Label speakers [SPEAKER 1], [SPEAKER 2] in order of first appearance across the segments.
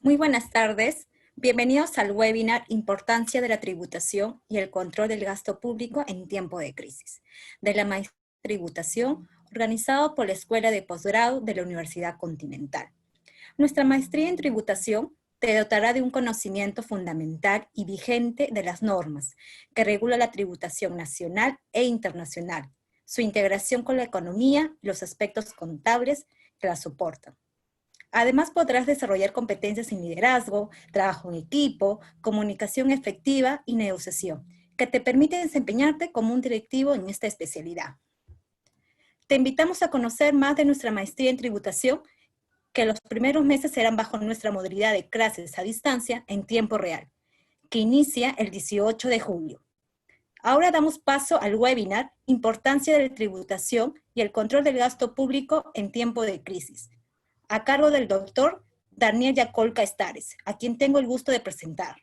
[SPEAKER 1] Muy buenas tardes. Bienvenidos al webinar Importancia de la tributación y el control del gasto público en tiempo de crisis, de la maestría en tributación, organizado por la Escuela de Posgrado de la Universidad Continental. Nuestra maestría en tributación te dotará de un conocimiento fundamental y vigente de las normas que regulan la tributación nacional e internacional, su integración con la economía y los aspectos contables que la soportan. Además, podrás desarrollar competencias en liderazgo, trabajo en equipo, comunicación efectiva y negociación, que te permiten desempeñarte como un directivo en esta especialidad. Te invitamos a conocer más de nuestra maestría en tributación, que los primeros meses serán bajo nuestra modalidad de clases a distancia en tiempo real, que inicia el 18 de julio. Ahora damos paso al webinar Importancia de la tributación y el control del gasto público en tiempo de crisis, a cargo del doctor Daniel Yacolca Estares, a quien tengo el gusto de presentar.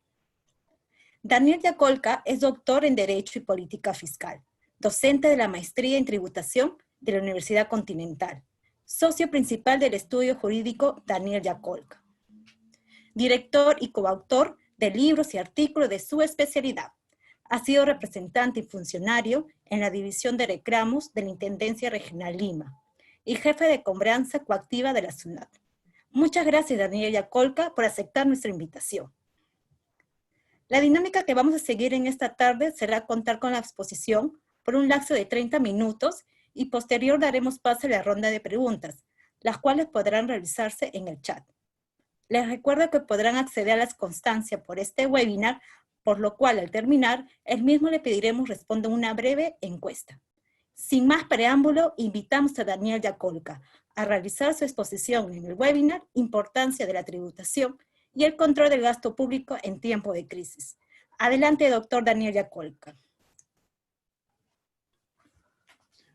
[SPEAKER 1] Daniel Yacolca es doctor en Derecho y Política Fiscal, docente de la Maestría en Tributación de la Universidad Continental, socio principal del estudio jurídico Daniel Yacolca, director y coautor de libros y artículos de su especialidad. Ha sido representante y funcionario en la División de Reclamos de la Intendencia Regional Lima y jefe de cobranza coactiva de la SUNAT. Muchas gracias, Daniel Yacolca, por aceptar nuestra invitación. La dinámica que vamos a seguir en esta tarde será contar con la exposición por un lapso de 30 minutos y posterior daremos paso a la ronda de preguntas, las cuales podrán realizarse en el chat. Les recuerdo que podrán acceder a las constancias por este webinar, por lo cual al terminar, el mismo le pediremos responda una breve encuesta. Sin más preámbulo, invitamos a Daniel Yacolca a realizar su exposición en el webinar Importancia de la tributación y el control del gasto público en tiempo de crisis. Adelante, doctor Daniel Yacolca.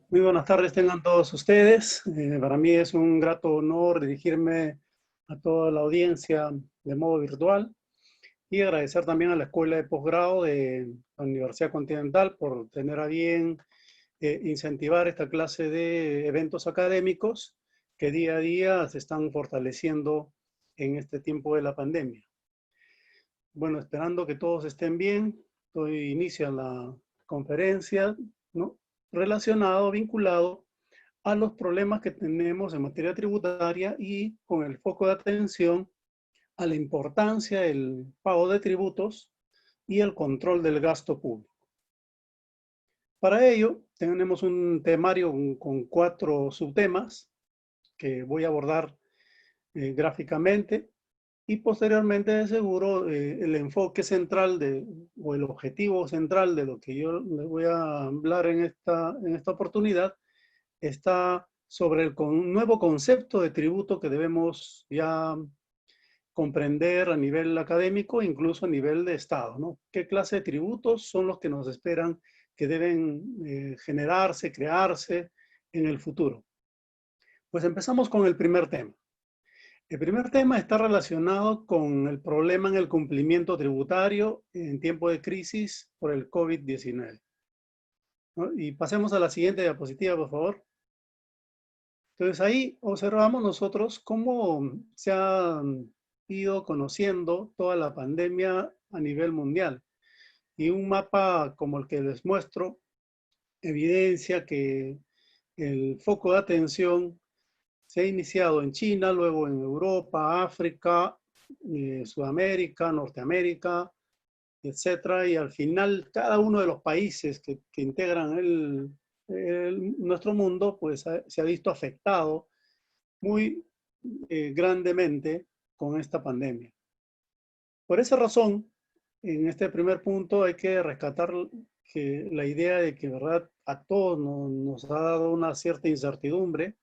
[SPEAKER 2] Muy buenas tardes tengan todos ustedes. Para mí es un grato honor dirigirme a toda la audiencia de modo virtual y agradecer también a la Escuela de Posgrado de la Universidad Continental por tener a bien incentivar esta clase de eventos académicos que día a día se están fortaleciendo en este tiempo de la pandemia. Bueno, esperando que todos estén bien, doy inicio a la conferencia, ¿no?, relacionado, vinculado a los problemas que tenemos en materia tributaria y con el foco de atención a la importancia del pago de tributos y el control del gasto público. Para ello, tenemos un temario con 4 subtemas que voy a abordar gráficamente y posteriormente, de seguro, el enfoque central o el objetivo central de lo que yo les voy a hablar en esta oportunidad está sobre el nuevo concepto de tributo que debemos ya comprender a nivel académico, incluso a nivel de Estado, ¿no? ¿Qué clase de tributos son los que nos esperan que deben generarse, crearse en el futuro? Pues empezamos con el primer tema. El primer tema está relacionado con el problema en el cumplimiento tributario en tiempo de crisis por el COVID-19, ¿no? Y pasemos a la siguiente diapositiva, por favor. Entonces ahí observamos nosotros cómo se ha ido conociendo toda la pandemia a nivel mundial. Y un mapa como el que les muestro evidencia que el foco de atención se ha iniciado en China, luego en Europa, África, Sudamérica, Norteamérica, etcétera. Y al final cada uno de los países que integran nuestro mundo, pues se ha visto afectado muy grandemente con esta pandemia. Por esa razón, en este primer punto hay que rescatar que la idea de que, ¿verdad?, a todos nos ha dado una cierta incertidumbre,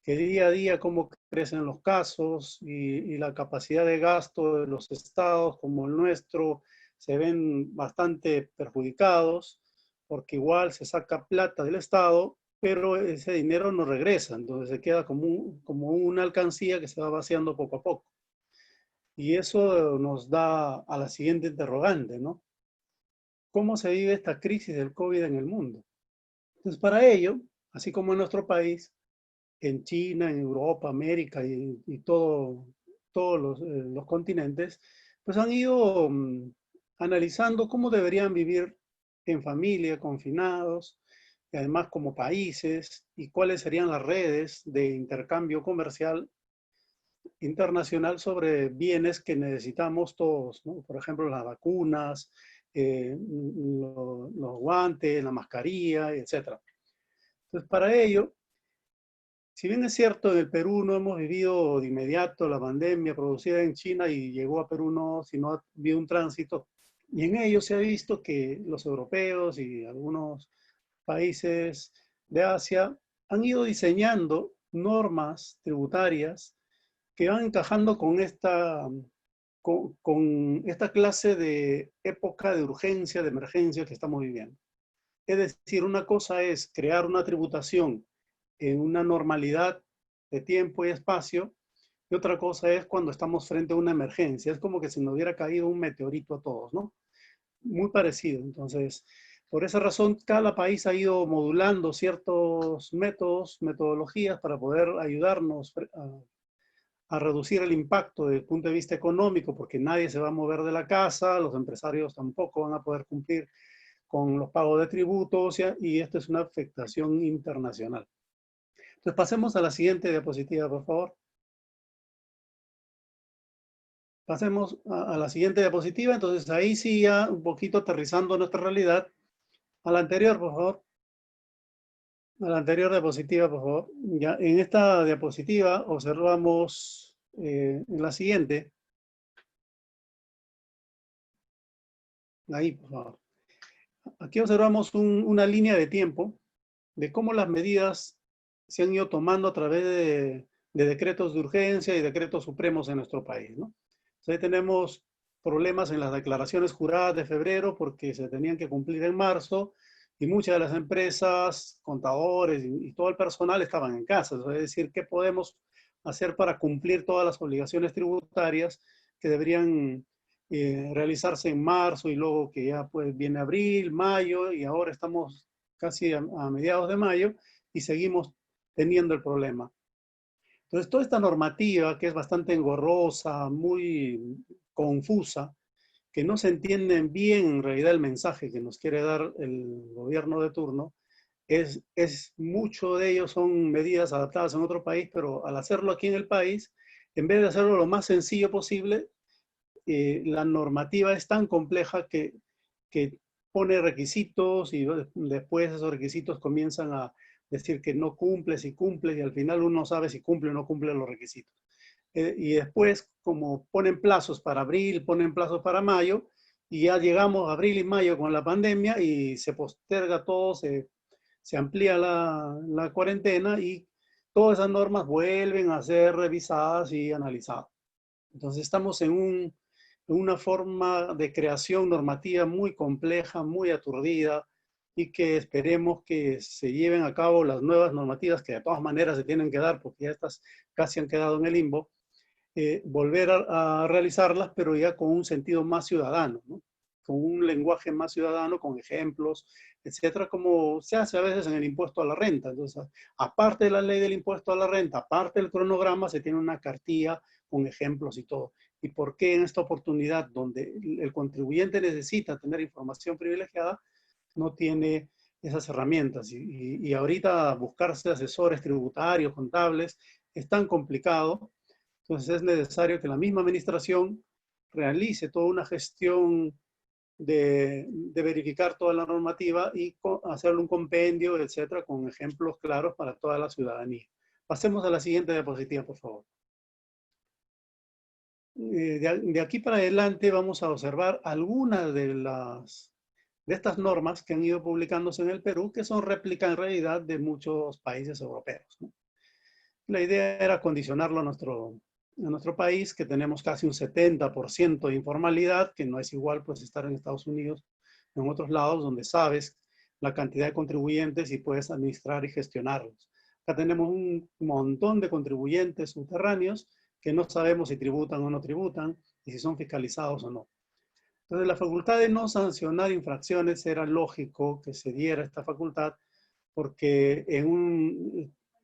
[SPEAKER 2] que día a día cómo crecen los casos y la capacidad de gasto de los estados como el nuestro se ven bastante perjudicados, porque igual se saca plata del estado, pero ese dinero no regresa, entonces se queda como una alcancía que se va vaciando poco a poco. Y eso nos da a la siguiente interrogante, ¿no? ¿Cómo se vive esta crisis del COVID en el mundo? Entonces, para ello, así como en nuestro país, en China, en Europa, América y todo todos los continentes, pues han ido analizando cómo deberían vivir en familia, confinados, y además como países, y cuáles serían las redes de intercambio comercial internacional sobre bienes que necesitamos todos, ¿no? Por ejemplo, las vacunas, los guantes, la mascarilla, etc. Entonces, para ello, si bien es cierto, en el Perú no hemos vivido de inmediato la pandemia producida en China y llegó a Perú no, sino ha habido un tránsito, y en ello se ha visto que los europeos y algunos países de Asia han ido diseñando normas tributarias que van encajando con esta clase de época de urgencia, de emergencia que estamos viviendo. Es decir, una cosa es crear una tributación en una normalidad de tiempo y espacio, y otra cosa es cuando estamos frente a una emergencia. Es como que si nos hubiera caído un meteorito a todos, ¿no? Muy parecido. Entonces, por esa razón, cada país ha ido modulando ciertos métodos, metodologías para poder ayudarnos a reducir el impacto desde el punto de vista económico, porque nadie se va a mover de la casa, los empresarios tampoco van a poder cumplir con los pagos de tributos, y esto es una afectación internacional. Entonces, pasemos a la siguiente diapositiva, por favor. Pasemos a la siguiente diapositiva. Entonces, ahí sí ya un poquito aterrizando nuestra realidad. A la anterior, por favor. A la anterior diapositiva, por favor. Ya, en esta diapositiva observamos en la siguiente. Ahí, por favor. Aquí observamos una línea de tiempo de cómo las medidas se han ido tomando a través de decretos de urgencia y decretos supremos en nuestro país, ¿no? Entonces, tenemos problemas en las declaraciones juradas de febrero porque se tenían que cumplir en marzo y muchas de las empresas, contadores y todo el personal estaban en casa. Es decir, ¿qué podemos hacer para cumplir todas las obligaciones tributarias que deberían realizarse en marzo y luego que ya pues viene abril, mayo y ahora estamos casi a mediados de mayo y seguimos teniendo el problema? Entonces, toda esta normativa que es bastante engorrosa, muy confusa, que no se entiende bien en realidad el mensaje que nos quiere dar el gobierno de turno, mucho de ello son medidas adaptadas en otro país, pero al hacerlo aquí en el país, en vez de hacerlo lo más sencillo posible, la normativa es tan compleja que pone requisitos y después esos requisitos comienzan a decir que no cumples y cumples y al final uno sabe si cumple o no cumple los requisitos. Y después, como ponen plazos para abril, ponen plazos para mayo, y ya llegamos a abril y mayo con la pandemia y se posterga todo, se amplía la cuarentena y todas esas normas vuelven a ser revisadas y analizadas. Entonces estamos en una forma de creación normativa muy compleja, muy aturdida, y que esperemos que se lleven a cabo las nuevas normativas que de todas maneras se tienen que dar porque ya estas casi han quedado en el limbo, volver a realizarlas, pero ya con un sentido más ciudadano, ¿no? Con un lenguaje más ciudadano, con ejemplos, etcétera, como se hace a veces en el impuesto a la renta. Entonces, aparte de la ley del impuesto a la renta, aparte del cronograma, se tiene una cartilla con ejemplos y todo. ¿Y por qué en esta oportunidad, donde el contribuyente necesita tener información privilegiada, no tiene esas herramientas? Y ahorita buscarse asesores tributarios, contables, es tan complicado. Entonces es necesario que la misma administración realice toda una gestión de verificar toda la normativa y hacerle un compendio, etcétera, con ejemplos claros para toda la ciudadanía. Pasemos a la siguiente diapositiva, por favor. De aquí para adelante vamos a observar algunas de estas normas que han ido publicándose en el Perú, que son réplica en realidad de muchos países europeos, ¿no? La idea era condicionarlo a nuestro país, que tenemos casi un 70% de informalidad, que no es igual pues estar en Estados Unidos, en otros lados donde sabes la cantidad de contribuyentes y puedes administrar y gestionarlos. Acá tenemos un montón de contribuyentes subterráneos que no sabemos si tributan o no tributan y si son fiscalizados o no. Entonces, la facultad de no sancionar infracciones era lógico que se diera esta facultad porque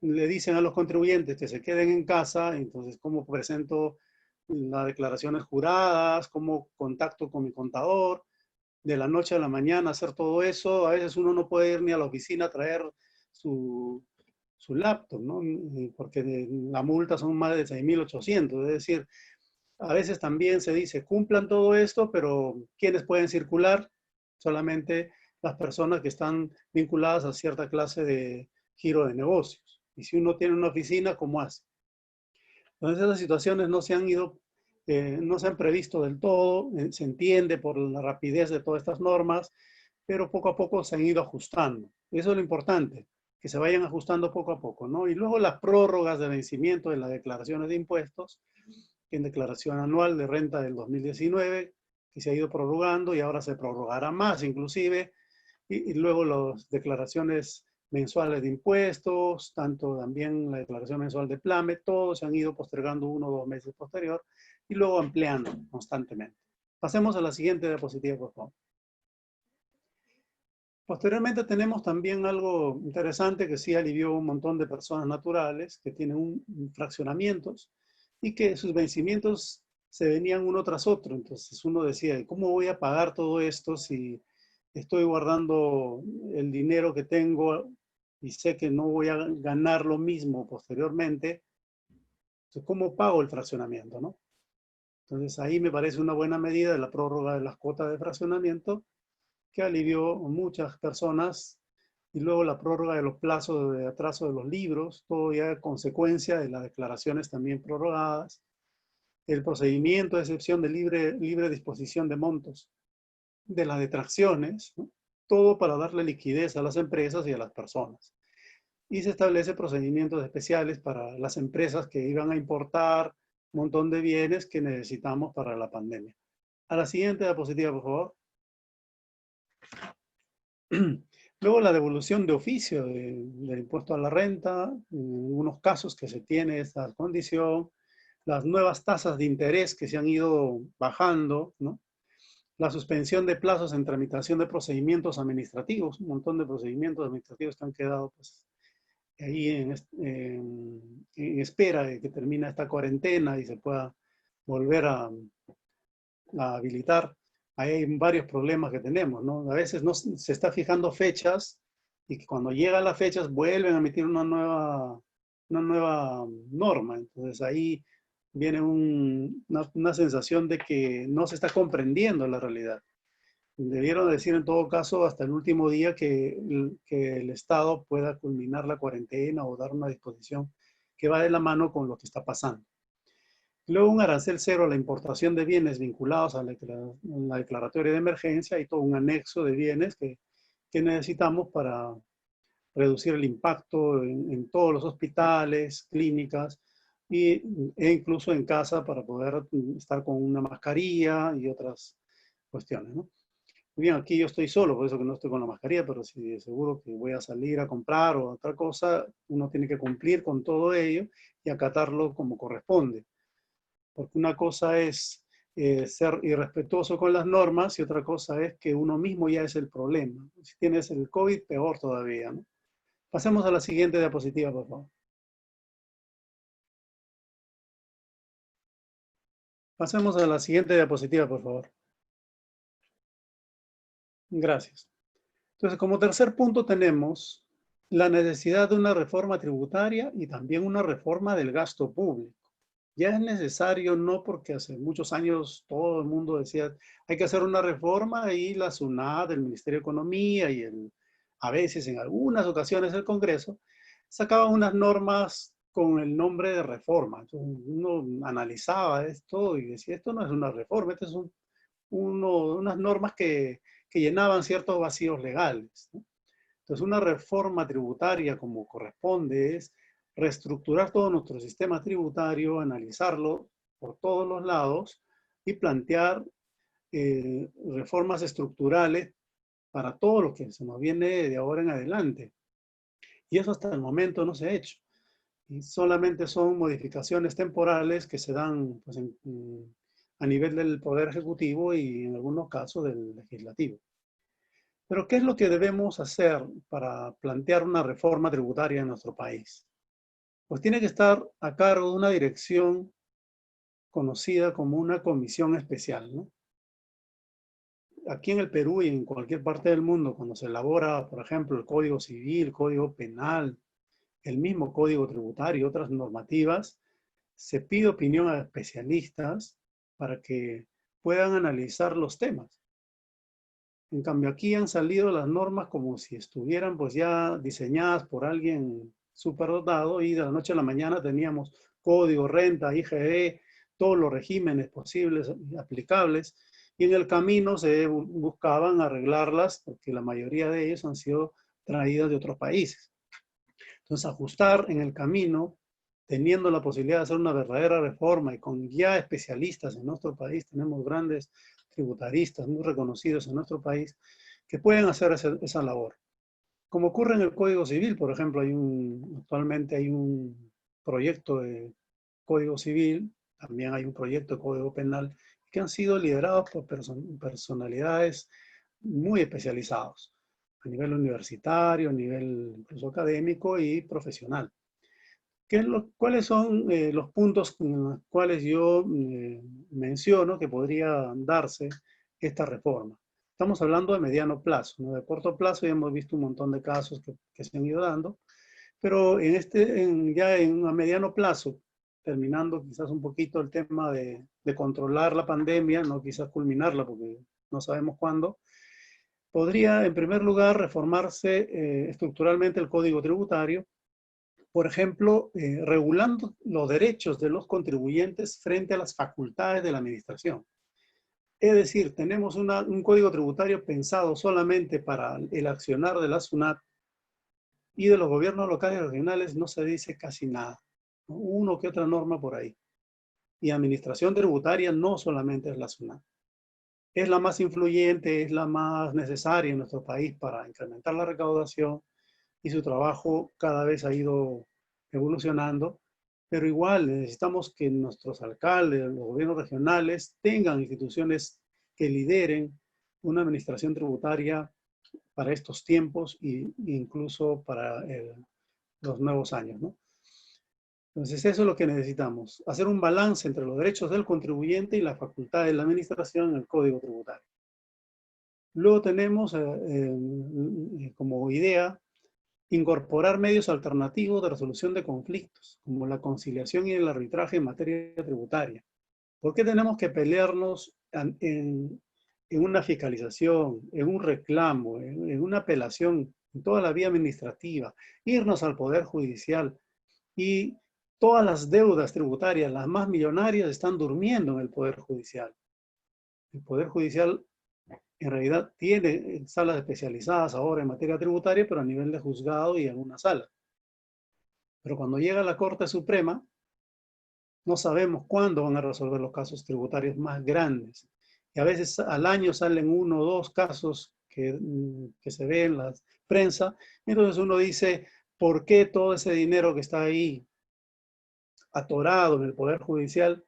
[SPEAKER 2] le dicen a los contribuyentes que se queden en casa, entonces ¿cómo presento las declaraciones juradas, cómo contacto con mi contador, de la noche a la mañana hacer todo eso. A veces uno no puede ir ni a la oficina a traer su, su laptop, ¿no? Porque la multa son más de 6.800. Es decir, a veces también se dice, cumplan todo esto, pero ¿quiénes pueden circular? Solamente las personas que están vinculadas a cierta clase de giro de negocios. Y si uno tiene una oficina, ¿cómo hace? Entonces esas situaciones no se han ido, no se han previsto del todo, se entiende por la rapidez de todas estas normas, pero poco a poco se han ido ajustando. Eso es lo importante, que se vayan ajustando poco a poco, ¿no? Y luego las prórrogas de vencimiento de las declaraciones de impuestos, en declaración anual de renta del 2019, que se ha ido prorrogando y ahora se prorrogará más inclusive, y luego las declaraciones mensuales de impuestos, tanto también la declaración mensual de PLAME, todos se han ido postergando 1 o 2 meses posterior y luego ampliando constantemente. Pasemos a la siguiente diapositiva, por favor. Posteriormente tenemos también algo interesante que sí alivió un montón de personas naturales que tienen fraccionamientos y que sus vencimientos se venían uno tras otro. Entonces uno decía, ¿cómo voy a pagar todo esto si estoy guardando el dinero que tengo y sé que no voy a ganar lo mismo posteriormente? Entonces, ¿cómo pago el fraccionamiento, no? Entonces ahí me parece una buena medida de la prórroga de las cuotas de fraccionamiento que alivió a muchas personas, y luego la prórroga de los plazos de atraso de los libros, todo ya consecuencia de las declaraciones también prorrogadas, el procedimiento de excepción de libre disposición de montos, de las detracciones, ¿no? Todo para darle liquidez a las empresas y a las personas. Y se establece procedimientos especiales para las empresas que iban a importar un montón de bienes que necesitamos para la pandemia. A la siguiente diapositiva, por favor. Luego la devolución de oficio del impuesto a la renta, en algunos casos que se tiene esta condición, las nuevas tasas de interés que se han ido bajando, ¿no? La suspensión de plazos en tramitación de procedimientos administrativos, un montón de procedimientos administrativos que han quedado pues, ahí en espera de que termine esta cuarentena y se pueda volver a habilitar. Hay varios problemas que tenemos, ¿no? A veces no se está fijando fechas y que cuando llegan las fechas vuelven a emitir una nueva norma. Entonces ahí viene una sensación de que no se está comprendiendo la realidad. Debieron decir en todo caso hasta el último día que el Estado pueda culminar la cuarentena o dar una disposición que va de la mano con lo que está pasando. Luego un arancel cero a la importación de bienes vinculados a la declaratoria de emergencia y todo un anexo de bienes que necesitamos para reducir el impacto en todos los hospitales, clínicas e incluso en casa para poder estar con una mascarilla y otras cuestiones, ¿no? Bien, aquí yo estoy solo, por eso que no estoy con la mascarilla, pero sí, seguro que voy a salir a comprar o otra cosa, uno tiene que cumplir con todo ello y acatarlo como corresponde. Porque una cosa es ser irrespetuoso con las normas y otra cosa es que uno mismo ya es el problema. Si tienes el COVID, peor todavía, ¿no? Pasemos a la siguiente diapositiva, por favor. Pasemos a la siguiente diapositiva, por favor. Gracias. Entonces, como tercer punto tenemos la necesidad de una reforma tributaria y también una reforma del gasto público. Ya es necesario, no porque hace muchos años todo el mundo decía hay que hacer una reforma y la SUNAT, el Ministerio de Economía y a veces en algunas ocasiones el Congreso sacaban unas normas con el nombre de reforma. Entonces uno analizaba esto y decía esto no es una reforma, esto es unas normas que llenaban ciertos vacíos legales, ¿no? Entonces una reforma tributaria como corresponde es reestructurar todo nuestro sistema tributario, analizarlo por todos los lados y plantear reformas estructurales para todo lo que se nos viene de ahora en adelante. Y eso hasta el momento no se ha hecho. Y solamente son modificaciones temporales que se dan pues, a nivel del Poder Ejecutivo y en algunos casos del Legislativo. Pero ¿qué es lo que debemos hacer para plantear una reforma tributaria en nuestro país? Pues tiene que estar a cargo de una dirección conocida como una comisión especial, ¿no? Aquí en el Perú y en cualquier parte del mundo, cuando se elabora, por ejemplo, el Código Civil, Código Penal, el mismo Código Tributario y otras normativas, se pide opinión a especialistas para que puedan analizar los temas. En cambio, aquí han salido las normas como si estuvieran pues ya diseñadas por alguien superdotado y de la noche a la mañana teníamos código, renta, IGB, todos los regímenes posibles y aplicables, y en el camino se buscaban arreglarlas porque la mayoría de ellos han sido traídas de otros países. Entonces, ajustar en el camino, teniendo la posibilidad de hacer una verdadera reforma y con ya especialistas en nuestro país, tenemos grandes tributaristas muy reconocidos en nuestro país que pueden hacer esa labor. Como ocurre en el Código Civil, por ejemplo, actualmente hay un proyecto de Código Civil, también hay un proyecto de Código Penal, que han sido liderados por personalidades muy especializados, a nivel universitario, a nivel incluso académico y profesional. ¿Cuáles son los puntos con los cuales yo menciono que podría darse esta reforma? Estamos hablando de mediano plazo, ¿no? De corto plazo ya hemos visto un montón de casos que se han ido dando, pero ya en a mediano plazo, terminando quizás un poquito el tema de controlar la pandemia, no quizás culminarla porque no sabemos cuándo, podría en primer lugar reformarse estructuralmente el Código Tributario, por ejemplo, regulando los derechos de los contribuyentes frente a las facultades de la administración. Es decir, tenemos un código tributario pensado solamente para el accionar de la SUNAT y de los gobiernos locales y regionales no se dice casi nada, ¿no? Uno que otra norma por ahí. Y administración tributaria no solamente es la SUNAT. Es la más influyente, es la más necesaria en nuestro país para incrementar la recaudación y su trabajo cada vez ha ido evolucionando, pero igual necesitamos que nuestros alcaldes, los gobiernos regionales tengan instituciones que lideren una administración tributaria para estos tiempos e incluso para los nuevos años, ¿no? Entonces eso es lo que necesitamos, hacer un balance entre los derechos del contribuyente y la facultad de la administración en el Código Tributario. Luego tenemos como idea incorporar medios alternativos de resolución de conflictos, como la conciliación y el arbitraje en materia tributaria. ¿Por qué tenemos que pelearnos en una fiscalización, en un reclamo, en una apelación, en toda la vía administrativa, irnos al Poder Judicial y todas las deudas tributarias, las más millonarias, están durmiendo en el Poder Judicial? El Poder Judicial en realidad tiene salas especializadas ahora en materia tributaria, pero a nivel de juzgado y en una sala. Pero cuando llega a la Corte Suprema, no sabemos cuándo van a resolver los casos tributarios más grandes. Y a veces al año salen uno o dos casos que se ven en la prensa. Entonces uno dice, ¿por qué todo ese dinero que está ahí atorado en el Poder Judicial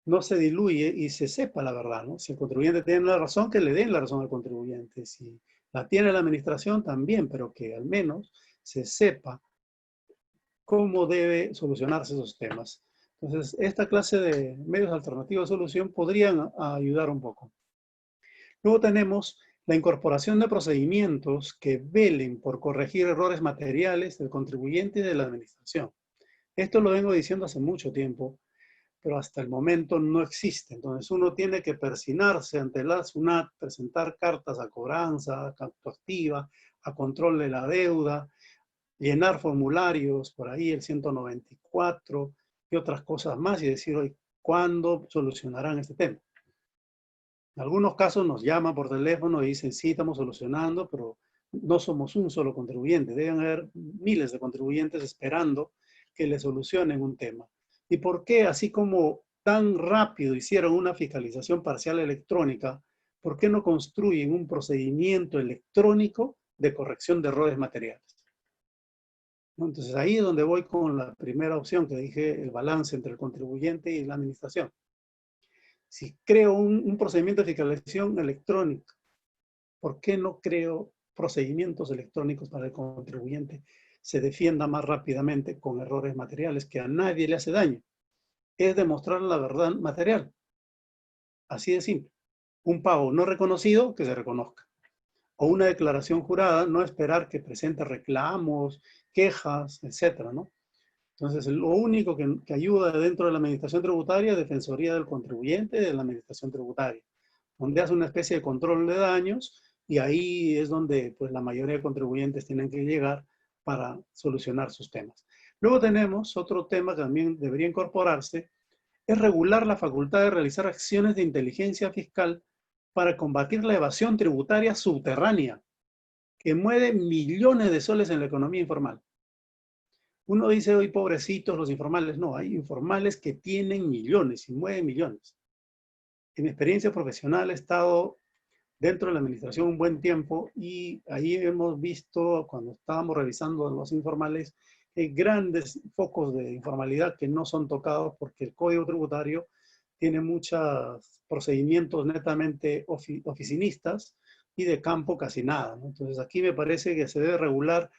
[SPEAKER 2] no se diluye y se sepa la verdad, ¿no? Si el contribuyente tiene la razón, que le den la razón al contribuyente. Si la tiene la administración, también, pero que al menos se sepa cómo debe solucionarse esos temas. Entonces, esta clase de medios alternativos de solución podrían ayudar un poco. Luego tenemos la incorporación de procedimientos que velen por corregir errores materiales del contribuyente y de la administración. Esto lo vengo diciendo hace mucho tiempo, pero hasta el momento no existe. Entonces uno tiene que persinarse ante la SUNAT, presentar cartas a cobranza, a activa, a control de la deuda, llenar formularios, por ahí el 194 y otras cosas más y decir hoy, ¿cuándo solucionarán este tema? En algunos casos nos llaman por teléfono y dicen, sí, estamos solucionando, pero no somos un solo contribuyente. Deben haber miles de contribuyentes esperando que le solucionen un tema. ¿Y por qué, así como tan rápido hicieron una fiscalización parcial electrónica, por qué no construyen un procedimiento electrónico de corrección de errores materiales? ¿No? Entonces ahí es donde voy con la primera opción que dije, el balance entre el contribuyente y la administración. Si creo un procedimiento de fiscalización electrónica, ¿por qué no creo procedimientos electrónicos para el contribuyente se defienda más rápidamente con errores materiales que a nadie le hace daño? es demostrar la verdad material. Así de simple. Un pago no reconocido, que se reconozca. O una declaración jurada, no esperar que presente reclamos, quejas, etcétera, ¿no? Entonces, lo único que ayuda dentro de la administración tributaria es Defensoría del Contribuyente de la administración tributaria, donde hace una especie de control de daños y ahí es donde pues, la mayoría de contribuyentes tienen que llegar para solucionar sus temas. Luego tenemos otro tema que también debería incorporarse, es regular la facultad de realizar acciones de inteligencia fiscal para combatir la evasión tributaria subterránea, que mueve millones de soles en la economía informal. Uno dice hoy, pobrecitos los informales. No, hay informales que tienen millones y mueven millones. En mi experiencia profesional he estado dentro de la administración un buen tiempo y ahí hemos visto, cuando estábamos revisando los informales, grandes focos de informalidad que no son tocados porque el Código Tributario tiene muchos procedimientos netamente oficinistas y de campo casi nada, ¿no? Entonces aquí me parece que se debe regular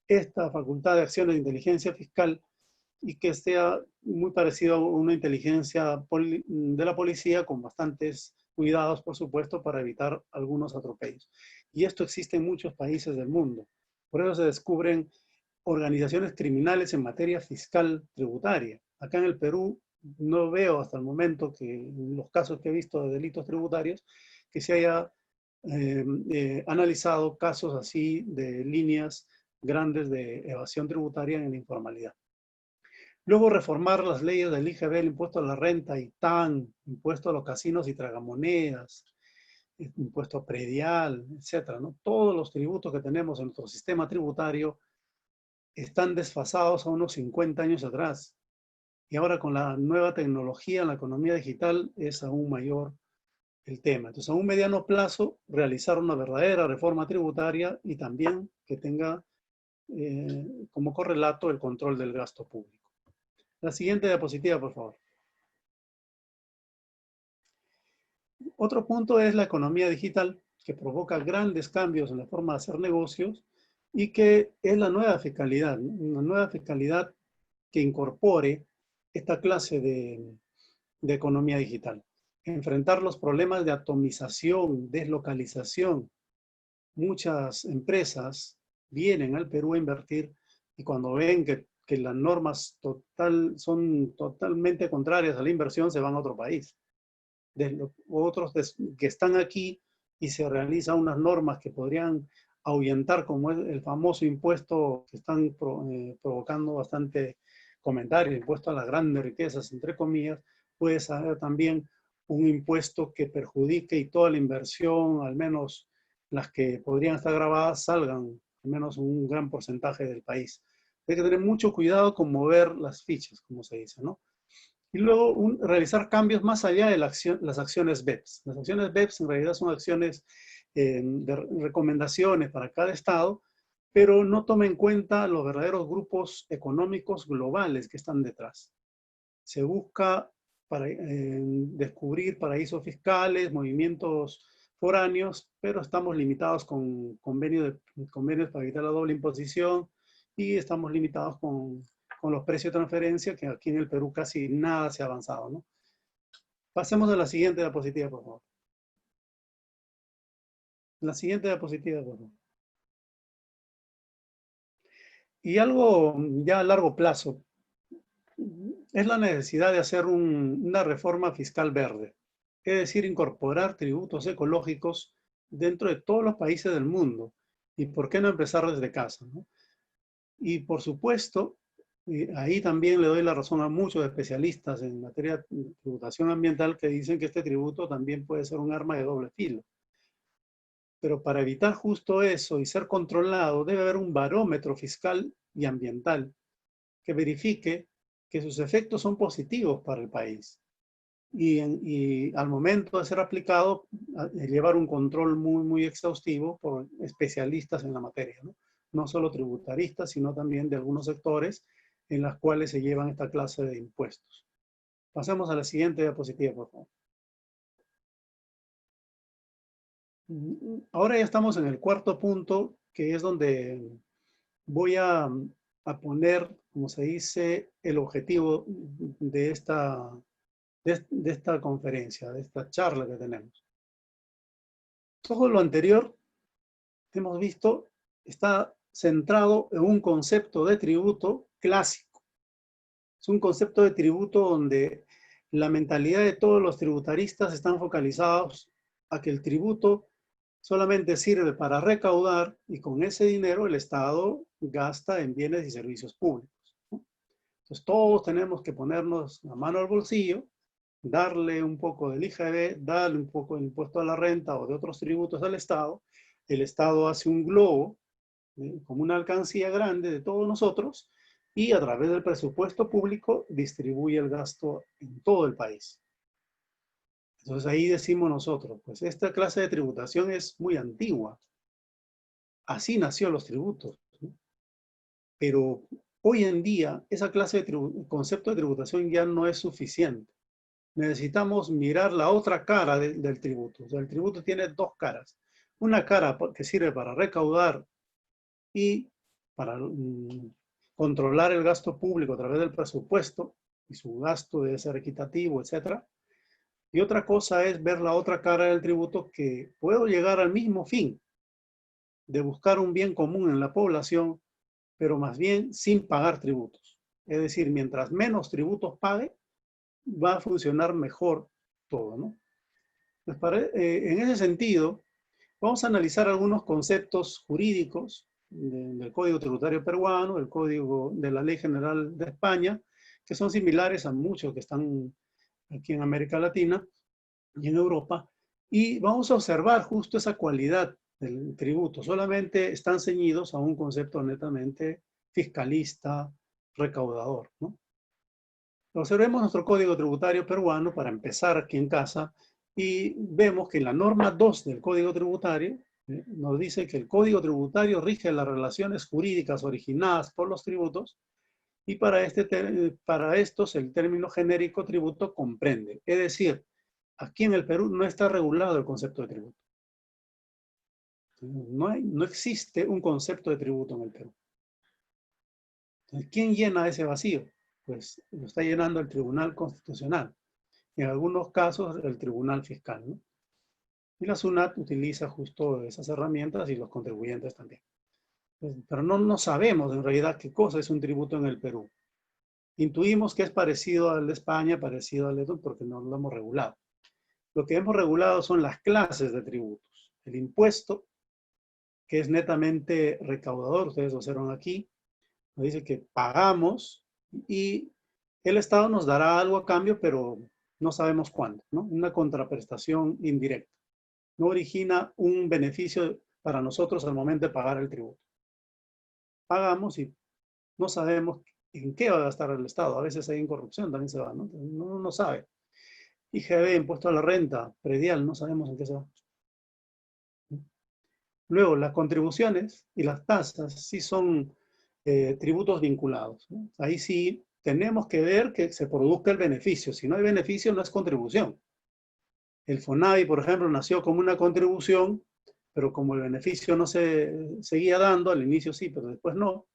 [SPEAKER 2] esta facultad de acciones de inteligencia fiscal y que sea muy parecido a una inteligencia de la policía con bastantes cuidados, por supuesto, para evitar algunos atropellos. Y esto existe en muchos países del mundo. Por eso se descubren organizaciones criminales en materia fiscal tributaria. Acá en el Perú no veo hasta el momento que en los casos que he visto de delitos tributarios que se haya analizado casos así de líneas grandes de evasión tributaria en la informalidad. Luego reformar las leyes del IGB, el impuesto a la renta, ITAN, impuesto a los casinos y tragamonedas, impuesto predial, etcétera, ¿no? Todos los tributos que tenemos en nuestro sistema tributario están desfasados a unos 50 años atrás. Y ahora con la nueva tecnología en la economía digital es aún mayor el tema. Entonces, a un mediano plazo, realizar una verdadera reforma tributaria y también que tenga como correlato el control del gasto público. La siguiente diapositiva, por favor. Otro punto es la economía digital, que provoca grandes cambios en la forma de hacer negocios y que es la nueva fiscalidad, ¿no? Una nueva fiscalidad que incorpore esta clase de economía digital. Enfrentar los problemas de atomización, deslocalización. Muchas empresas vienen al Perú a invertir y cuando ven que las normas son totalmente contrarias a la inversión, se van a otro país. Otros que están aquí y se realizan unas normas que podrían ahuyentar, como es el famoso impuesto que están provocando bastante comentario, impuesto a las grandes riquezas, entre comillas, puede ser también un impuesto que perjudique y toda la inversión, al menos las que podrían estar grabadas, salgan, al menos un gran porcentaje del país. Hay que tener mucho cuidado con mover las fichas, como se dice, ¿no? Y luego realizar cambios más allá de las acciones BEPS. Las acciones BEPS en realidad son acciones de recomendaciones para cada estado, pero no toma en cuenta los verdaderos grupos económicos globales que están detrás. Se busca descubrir paraísos fiscales, movimientos foráneos, pero estamos limitados con convenios para evitar la doble imposición y estamos limitados con los precios de transferencia, que aquí en el Perú casi nada se ha avanzado, ¿no? Pasemos a la siguiente diapositiva, por favor. La siguiente diapositiva, por favor. Y algo ya a largo plazo es la necesidad de hacer una reforma fiscal verde, es decir, incorporar tributos ecológicos dentro de todos los países del mundo. ¿Y por qué no empezar desde casa, ¿no? Y por supuesto, ahí también le doy la razón a muchos especialistas en materia de tributación ambiental que dicen que este tributo también puede ser un arma de doble filo. Pero para evitar justo eso y ser controlado, debe haber un barómetro fiscal y ambiental que verifique que sus efectos son positivos para el país. Y al momento de ser aplicado, llevar un control muy exhaustivo por especialistas en la materia, ¿no? No solo tributaristas, sino también de algunos sectores en las cuales se llevan esta clase de impuestos. Pasemos a la siguiente diapositiva, por favor. Ahora ya estamos en el cuarto punto, que es donde voy a a poner, como se dice, el objetivo de esta conferencia, de esta charla que tenemos. Todo lo anterior, hemos visto, está centrado en un concepto de tributo clásico. Es un concepto de tributo donde la mentalidad de todos los tributaristas están focalizados a que el tributo solamente sirve para recaudar y con ese dinero el Estado gasta en bienes y servicios públicos, ¿no? Entonces todos tenemos que ponernos la mano al bolsillo, darle un poco del IGB, darle un poco del impuesto a la renta o de otros tributos al Estado. El Estado hace un globo, como una alcancía grande de todos nosotros, y a través del presupuesto público distribuye el gasto en todo el país. Entonces ahí decimos nosotros, pues esta clase de tributación es muy antigua. Así nació los tributos, ¿no? Pero hoy en día esa clase de concepto de tributación ya no es suficiente. Necesitamos mirar la otra cara del tributo. O sea, el tributo tiene dos caras. Una cara que sirve para recaudar y para controlar el gasto público a través del presupuesto, y su gasto debe ser equitativo, etc. Y otra cosa es ver la otra cara del tributo, que puedo llegar al mismo fin de buscar un bien común en la población, pero más bien sin pagar tributos. Es decir, mientras menos tributos pague, va a funcionar mejor todo, ¿no? En ese sentido, vamos a analizar algunos conceptos jurídicos del Código Tributario Peruano, del Código de la Ley General de España, que son similares a muchos que están aquí en América Latina y en Europa, y vamos a observar justo esa cualidad del tributo. Solamente están ceñidos a un concepto netamente fiscalista, recaudador, ¿no? Observemos nuestro Código Tributario Peruano para empezar aquí en casa, y vemos que en la norma 2 del Código Tributario nos dice que el Código Tributario rige las relaciones jurídicas originadas por los tributos, y para estos el término genérico tributo comprende. Es decir, aquí en el Perú no está regulado el concepto de tributo. No existe un concepto de tributo en el Perú. Entonces, ¿quién llena ese vacío? Pues lo está llenando el Tribunal Constitucional. En algunos casos el Tribunal Fiscal, ¿no? Y la SUNAT utiliza justo esas herramientas y los contribuyentes también. Pero no sabemos en realidad qué cosa es un tributo en el Perú. Intuimos que es parecido al de España, parecido al de Perú, porque no lo hemos regulado. Lo que hemos regulado son las clases de tributos. El impuesto, que es netamente recaudador, ustedes lo observan aquí, nos dice que pagamos y el Estado nos dará algo a cambio, pero no sabemos cuándo, ¿no? Una contraprestación indirecta. No origina un beneficio para nosotros al momento de pagar el tributo. Pagamos y no sabemos en qué va a gastar el Estado. A veces hay en corrupción, también se va, ¿no? No sabe. IGB, impuesto a la renta, predial, no sabemos en qué se va. Luego, las contribuciones y las tasas sí son tributos vinculados, ¿no? Ahí sí tenemos que ver que se produzca el beneficio. Si no hay beneficio, no es contribución. El FONAVI, por ejemplo, nació como una contribución, pero como el beneficio no se seguía dando, al inicio sí, pero después no,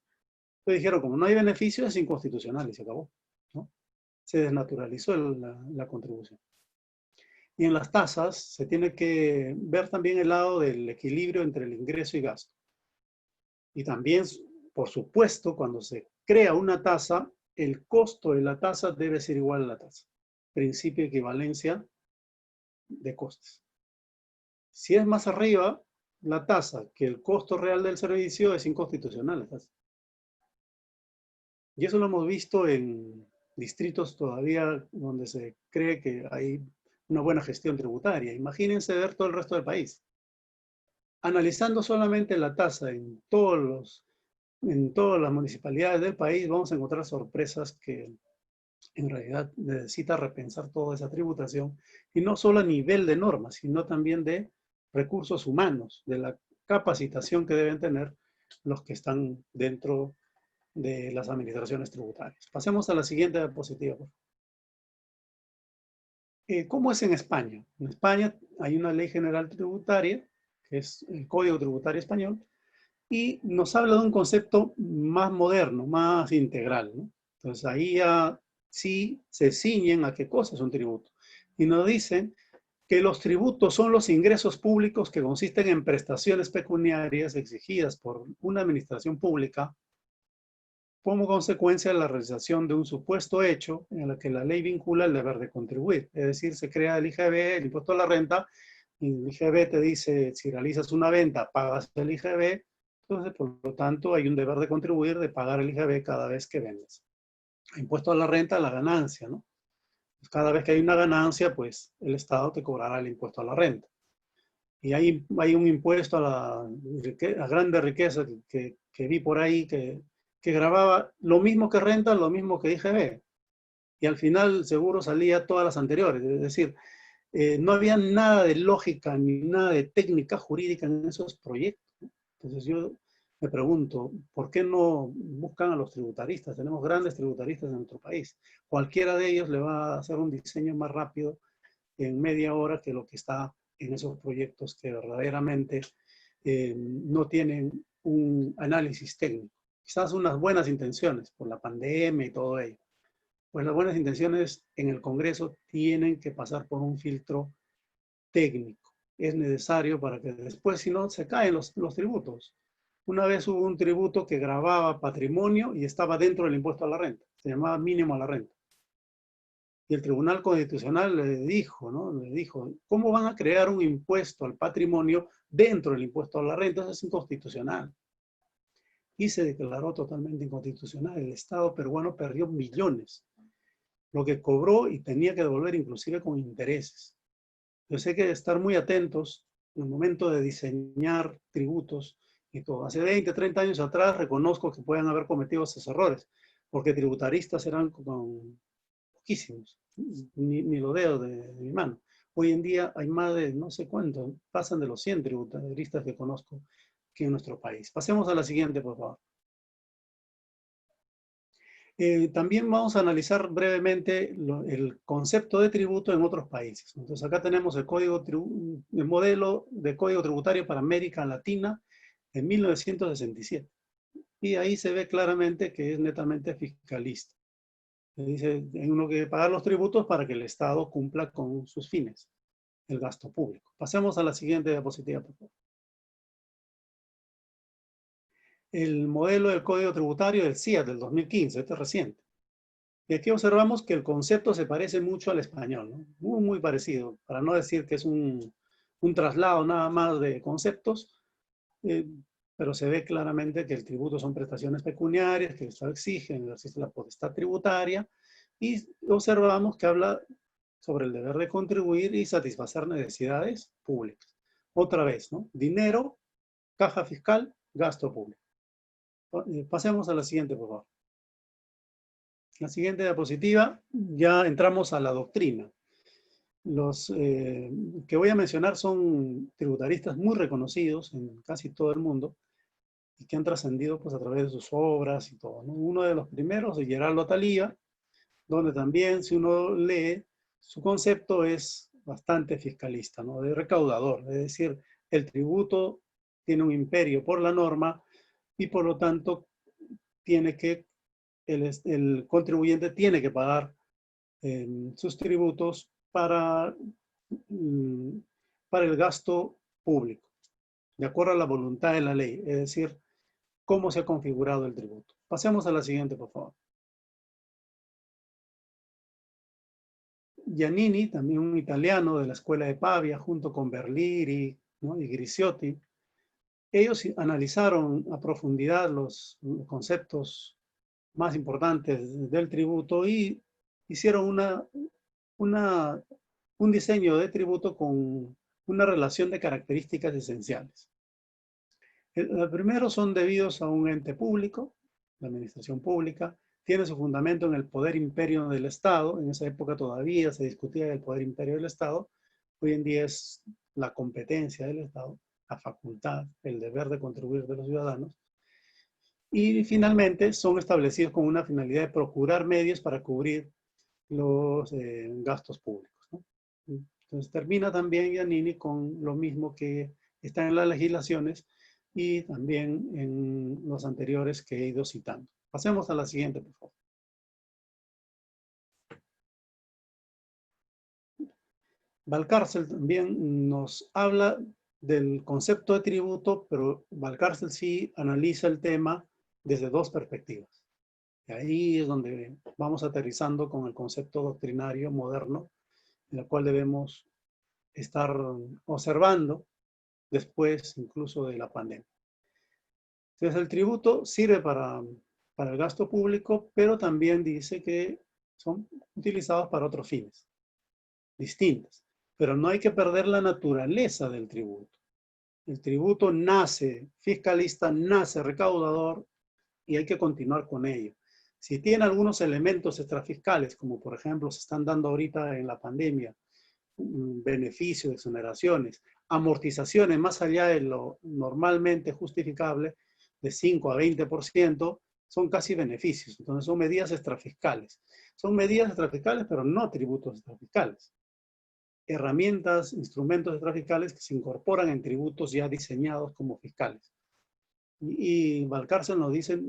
[SPEAKER 2] entonces dijeron, como no hay beneficio, es inconstitucional y se acabó, ¿no? Se desnaturalizó la contribución. Y en las tasas se tiene que ver también el lado del equilibrio entre el ingreso y gasto. Y también, por supuesto, cuando se crea una tasa, el costo de la tasa debe ser igual a la tasa. Principio de equivalencia de costes. Si es más arriba la tasa que el costo real del servicio, es inconstitucional la tasa. Y eso lo hemos visto en distritos todavía donde se cree que hay una buena gestión tributaria. Imagínense ver todo el resto del país. Analizando solamente la tasa en todas las municipalidades del país, vamos a encontrar sorpresas que en realidad necesita repensar toda esa tributación, y no solo a nivel de normas, sino también de recursos humanos, de la capacitación que deben tener los que están dentro de las administraciones tributarias. Pasemos a la siguiente diapositiva, por favor. ¿Cómo es en España? En España hay una ley general tributaria, que es el Código Tributario Español, y nos habla de un concepto más moderno, más integral, ¿no? Entonces ahí ya sí se ciñen a qué cosa es un tributo. Y nos dicen que los tributos son los ingresos públicos que consisten en prestaciones pecuniarias exigidas por una administración pública como consecuencia de la realización de un supuesto hecho en el que la ley vincula el deber de contribuir. Es decir, se crea el IGB, el impuesto a la renta, y el IGB te dice, si realizas una venta, pagas el IGB, entonces, por lo tanto, hay un deber de contribuir, de pagar el IGB cada vez que vendes. Impuesto a la renta, la ganancia, ¿no? Cada vez que hay una ganancia, pues el Estado te cobrará el impuesto a la renta. Y hay un impuesto a grande riqueza que vi por ahí que grababa lo mismo que renta, lo mismo que IGB. Y al final seguro salía todas las anteriores. Es decir, no había nada de lógica ni nada de técnica jurídica en esos proyectos. Entonces yo me pregunto, ¿por qué no buscan a los tributaristas? Tenemos grandes tributaristas en nuestro país. Cualquiera de ellos le va a hacer un diseño más rápido en media hora que lo que está en esos proyectos que verdaderamente no tienen un análisis técnico. Quizás unas buenas intenciones por la pandemia y todo ello. Pues las buenas intenciones en el Congreso tienen que pasar por un filtro técnico. Es necesario para que después, si no, se caen los tributos. Una vez hubo un tributo que grababa patrimonio y estaba dentro del impuesto a la renta. Se llamaba mínimo a la renta. Y el Tribunal Constitucional le dijo, ¿no? Le dijo, ¿cómo van a crear un impuesto al patrimonio dentro del impuesto a la renta? Eso es inconstitucional. Y se declaró totalmente inconstitucional. El Estado peruano perdió millones, lo que cobró y tenía que devolver inclusive con intereses. Entonces hay que estar muy atentos en el momento de diseñar tributos y todo. Hace 20, 30 años atrás reconozco que pueden haber cometido esos errores, porque tributaristas eran con poquísimos, ni los dedos de mi mano. Hoy en día hay más de no sé cuánto, pasan de los 100 tributaristas que conozco aquí en nuestro país. Pasemos a la siguiente, por favor. También vamos a analizar brevemente el concepto de tributo en otros países. Entonces acá tenemos el modelo de código tributario para América Latina en 1967. Y ahí se ve claramente que es netamente fiscalista. Dice, uno que pagar los tributos para que el Estado cumpla con sus fines, el gasto público. Pasemos a la siguiente diapositiva, por favor. El modelo del Código Tributario del CIAT del 2015, este es reciente. Y aquí observamos que el concepto se parece mucho al español, ¿no? Muy, muy parecido, para no decir que es un traslado nada más de conceptos, pero se ve claramente que el tributo son prestaciones pecuniarias que el Estado exige en el ejercicio de la potestad tributaria, y observamos que habla sobre el deber de contribuir y satisfacer necesidades públicas. Otra vez, ¿no? Dinero, caja fiscal, gasto público. Pasemos a la siguiente, por favor. La siguiente diapositiva, ya entramos a la doctrina. Los que voy a mencionar son tributaristas muy reconocidos en casi todo el mundo y que han trascendido pues, a través de sus obras y todo, ¿no? Uno de los primeros es Geraldo Atalía, donde también, si uno lee, su concepto es bastante fiscalista, ¿no? De recaudador, es decir, el tributo tiene un imperio por la norma y por lo tanto tiene que, el contribuyente tiene que pagar sus tributos para el gasto público, de acuerdo a la voluntad de la ley, es decir, cómo se ha configurado el tributo. Pasemos a la siguiente, por favor. Giannini, también un italiano de la escuela de Pavia, junto con Berliri, ¿no? Y Grisiotti, ellos analizaron a profundidad los conceptos más importantes del tributo y hicieron un diseño de tributo con una relación de características esenciales. Los primeros son debidos a un ente público, la administración pública, tiene su fundamento en el poder imperio del Estado. En esa época todavía se discutía el poder imperio del Estado. Hoy en día es la competencia del Estado, la facultad, el deber de contribuir de los ciudadanos. Y finalmente son establecidos con una finalidad de procurar medios para cubrir los gastos públicos, ¿no? Entonces termina también Giannini con lo mismo que está en las legislaciones y también en los anteriores que he ido citando. Pasemos a la siguiente, por favor. Valcárcel también nos habla del concepto de tributo, pero Valcárcel sí analiza el tema desde dos perspectivas. Y ahí es donde vamos aterrizando con el concepto doctrinario moderno, en el cual debemos estar observando después incluso de la pandemia. Entonces el tributo sirve para el gasto público, pero también dice que son utilizados para otros fines distintos. Pero no hay que perder la naturaleza del tributo. El tributo nace fiscalista, nace recaudador y hay que continuar con ello. Si tiene algunos elementos extrafiscales, como por ejemplo se están dando ahorita en la pandemia, beneficios, exoneraciones, amortizaciones más allá de lo normalmente justificable, de 5 a 20%, son casi beneficios. Entonces son medidas extrafiscales. Son medidas extrafiscales, pero no tributos extrafiscales. Herramientas, instrumentos extrafiscales que se incorporan en tributos ya diseñados como fiscales. Y Valcárcel nos dice,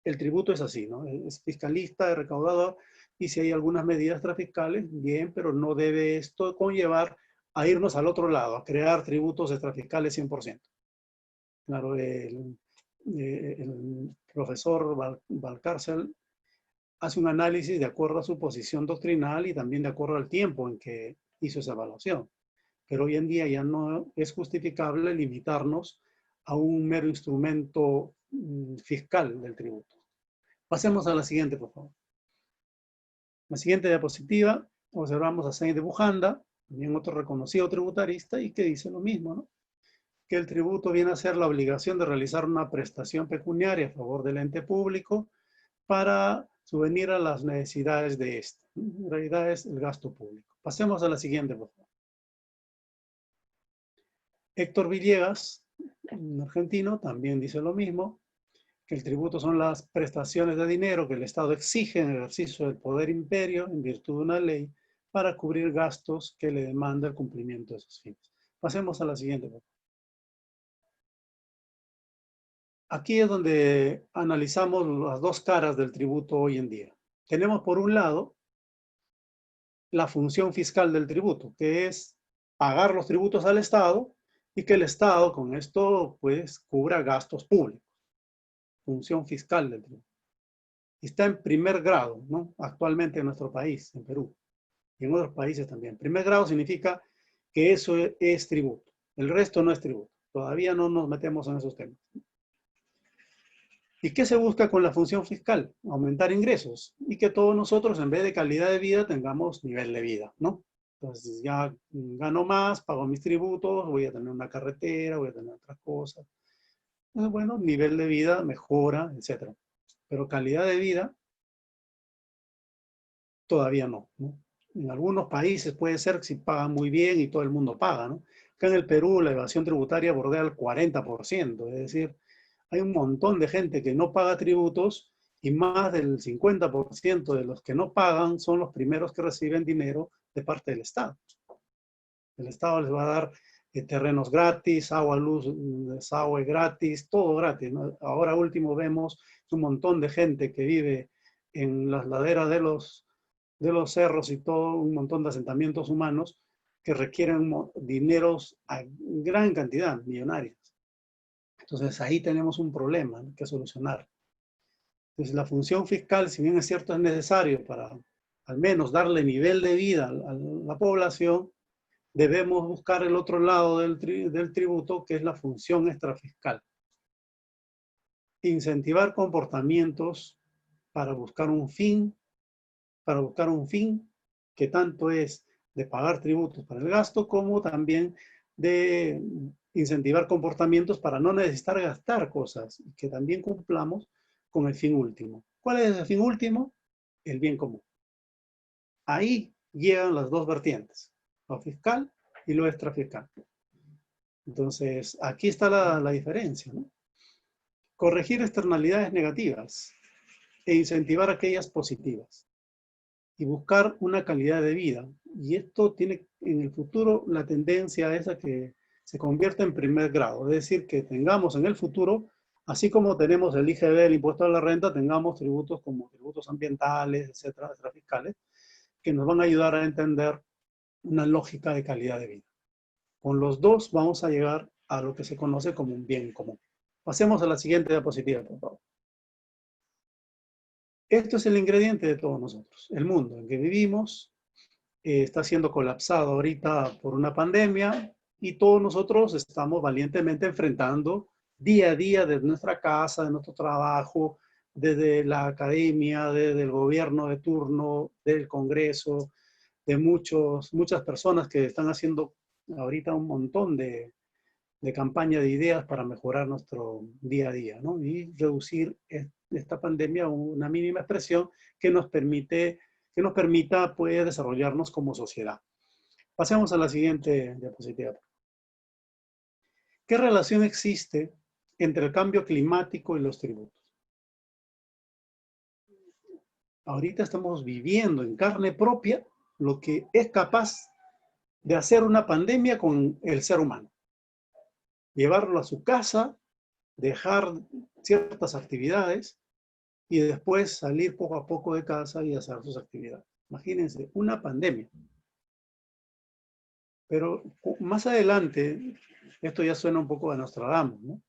[SPEAKER 2] el tributo es así, ¿no? Es fiscalista, es recaudador, y si hay algunas medidas extrafiscales, bien, pero no debe esto conllevar a irnos al otro lado, a crear tributos extrafiscales 100%. Claro, el profesor Valcárcel hace un análisis de acuerdo a su posición doctrinal y también de acuerdo al tiempo en que hizo esa evaluación. Pero hoy en día ya no es justificable limitarnos a un mero instrumento fiscal del tributo. Pasemos a la siguiente, por favor. La siguiente diapositiva, observamos a Sainz de Bujanda, también otro reconocido tributarista, y que dice lo mismo, ¿no? Que el tributo viene a ser la obligación de realizar una prestación pecuniaria a favor del ente público para subvenir a las necesidades de este. En realidad es el gasto público. Pasemos a la siguiente, por favor. Héctor Villegas, un argentino, también dice lo mismo, que el tributo son las prestaciones de dinero que el Estado exige en el ejercicio del poder imperio en virtud de una ley para cubrir gastos que le demanda el cumplimiento de esos fines. Pasemos a la siguiente. Aquí es donde analizamos las dos caras del tributo hoy en día. Tenemos por un lado la función fiscal del tributo, que es pagar los tributos al Estado y que el Estado con esto pues cubra gastos públicos. Función fiscal del tributo. Está en primer grado, ¿no? Actualmente en nuestro país, en Perú, y en otros países también. Primer grado significa que eso es tributo. El resto no es tributo. Todavía no nos metemos en esos temas. ¿Y qué se busca con la función fiscal? Aumentar ingresos y que todos nosotros, en vez de calidad de vida, tengamos nivel de vida, ¿no? Entonces ya gano más, pago mis tributos, voy a tener una carretera, voy a tener otras cosas. Entonces, bueno, nivel de vida mejora, etc. Pero calidad de vida todavía no, ¿no? En algunos países puede ser que si pagan muy bien y todo el mundo paga, ¿no? Acá en el Perú la evasión tributaria bordea el 40%, es decir, hay un montón de gente que no paga tributos y más del 50% de los que no pagan son los primeros que reciben dinero de parte del Estado. El Estado les va a dar terrenos gratis, agua, luz, desagüe gratis, todo gratis, ¿no? Ahora último vemos un montón de gente que vive en las laderas de los cerros y todo un montón de asentamientos humanos que requieren dineros a gran cantidad, millonarios. Entonces ahí tenemos un problema que solucionar. Entonces la función fiscal, si bien es cierto, es necesario para al menos darle nivel de vida a la población, debemos buscar el otro lado del tributo, que es la función extrafiscal. Incentivar comportamientos para buscar un fin que tanto es de pagar tributos para el gasto, como también de incentivar comportamientos para no necesitar gastar cosas, y que también cumplamos con el fin último. ¿Cuál es el fin último? El bien común. Ahí llegan las dos vertientes, lo fiscal y lo extrafiscal. Entonces, aquí está la diferencia, ¿no? Corregir externalidades negativas e incentivar aquellas positivas y buscar una calidad de vida. Y esto tiene en el futuro la tendencia esa que se convierta en primer grado. Es decir, que tengamos en el futuro, así como tenemos el IGB, el impuesto a la renta, tengamos tributos como tributos ambientales, etcétera, fiscales, que nos van a ayudar a entender una lógica de calidad de vida. Con los dos vamos a llegar a lo que se conoce como un bien común. Pasemos a la siguiente diapositiva, por favor. Esto es el ingrediente de todos nosotros. El mundo en que vivimos está siendo colapsado ahorita por una pandemia y todos nosotros estamos valientemente enfrentando día a día desde nuestra casa, de nuestro trabajo, desde la academia, desde el gobierno de turno, del Congreso, de muchas personas que están haciendo ahorita un montón de campaña de ideas para mejorar nuestro día a día, ¿no? Y reducir esta pandemia a una mínima expresión que nos permita pues, desarrollarnos como sociedad. Pasemos a la siguiente diapositiva. ¿Qué relación existe entre el cambio climático y los tributos? Ahorita estamos viviendo en carne propia lo que es capaz de hacer una pandemia con el ser humano. Llevarlo a su casa, dejar ciertas actividades y después salir poco a poco de casa y hacer sus actividades. Imagínense, una pandemia. Pero más adelante, esto ya suena un poco a Nostradamus, ¿no?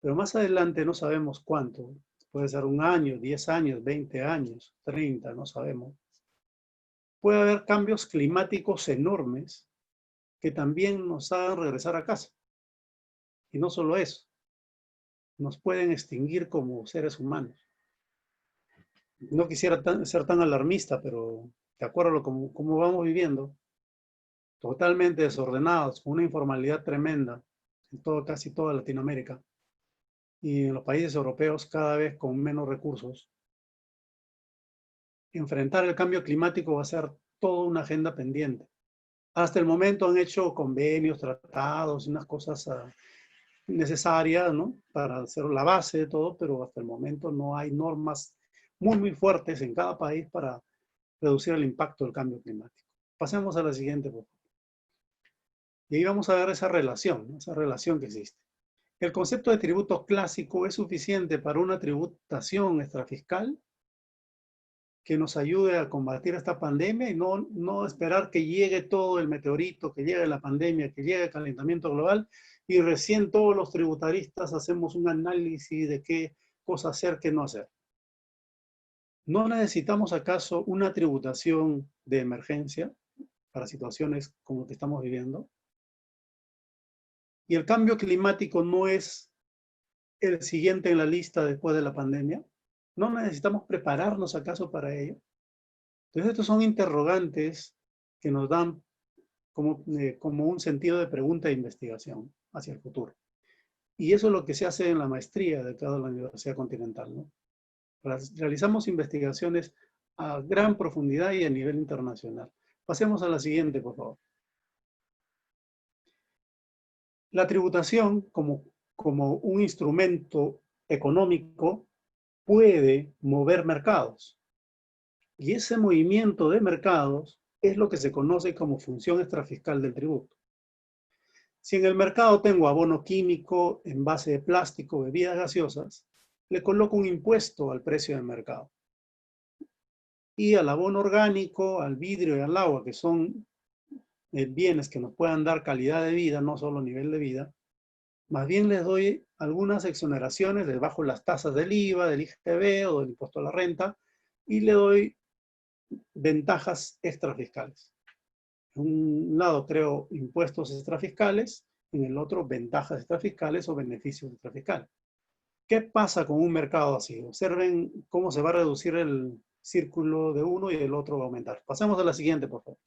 [SPEAKER 2] Pero más adelante no sabemos cuánto. Puede ser 1 año, 10 años, 20 años, 30, no sabemos. Puede haber cambios climáticos enormes que también nos hagan regresar a casa. Y no solo eso, nos pueden extinguir como seres humanos. No quisiera ser tan alarmista, pero de acuerdo a cómo vamos viviendo, totalmente desordenados, con una informalidad tremenda en casi toda Latinoamérica y en los países europeos cada vez con menos recursos, enfrentar el cambio climático va a ser toda una agenda pendiente. Hasta el momento han hecho convenios, tratados, unas cosas necesarias, ¿no? Para hacer la base de todo, pero hasta el momento no hay normas muy fuertes en cada país para reducir el impacto del cambio climático. Pasemos a la siguiente, por favor. Y ahí vamos a ver esa relación, ¿no? Esa relación que existe. El concepto de tributo clásico es suficiente para una tributación extrafiscal que nos ayude a combatir esta pandemia y no esperar que llegue todo el meteorito, que llegue la pandemia, que llegue el calentamiento global y recién todos los tributaristas hacemos un análisis de qué cosa hacer, qué no hacer. ¿No necesitamos acaso una tributación de emergencia para situaciones como que estamos viviendo? ¿Y el cambio climático no es el siguiente en la lista después de la pandemia? ¿No necesitamos prepararnos acaso para ello? Entonces estos son interrogantes que nos dan como un sentido de pregunta e investigación hacia el futuro. Y eso es lo que se hace en la maestría de toda la Universidad Continental, ¿no? Realizamos investigaciones a gran profundidad y a nivel internacional. Pasemos a la siguiente, por favor. La tributación como un instrumento económico puede mover mercados. Y ese movimiento de mercados es lo que se conoce como función extrafiscal del tributo. Si en el mercado tengo abono químico, envase de plástico, bebidas gaseosas, le coloco un impuesto al precio del mercado. Y al abono orgánico, al vidrio y al agua, que son bienes que nos puedan dar calidad de vida, no solo nivel de vida, más bien les doy algunas exoneraciones, les bajo las tasas del IVA, del IGB o del impuesto a la renta, y le doy ventajas extrafiscales. En un lado creo impuestos extrafiscales, en el otro ventajas extrafiscales o beneficios extrafiscales. ¿Qué pasa con un mercado así? Observen cómo se va a reducir el círculo de uno y el otro va a aumentar. Pasemos a la siguiente, por favor.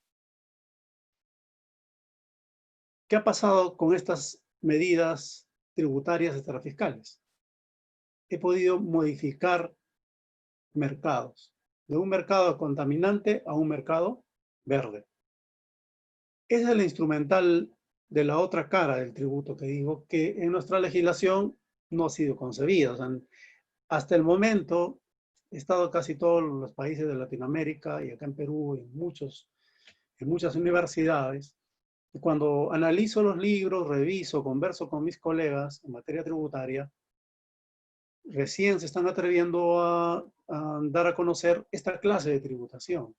[SPEAKER 2] ¿Qué ha pasado con estas medidas tributarias extrafiscales? He podido modificar mercados, de un mercado contaminante a un mercado verde. Esa es la instrumental de la otra cara del tributo que digo, que en nuestra legislación no ha sido concebida. O sea, hasta el momento he estado casi todos los países de Latinoamérica y acá en Perú, en muchas universidades, Cuando analizo los libros, reviso, converso con mis colegas en materia tributaria, recién se están atreviendo a dar a conocer esta clase de tributación.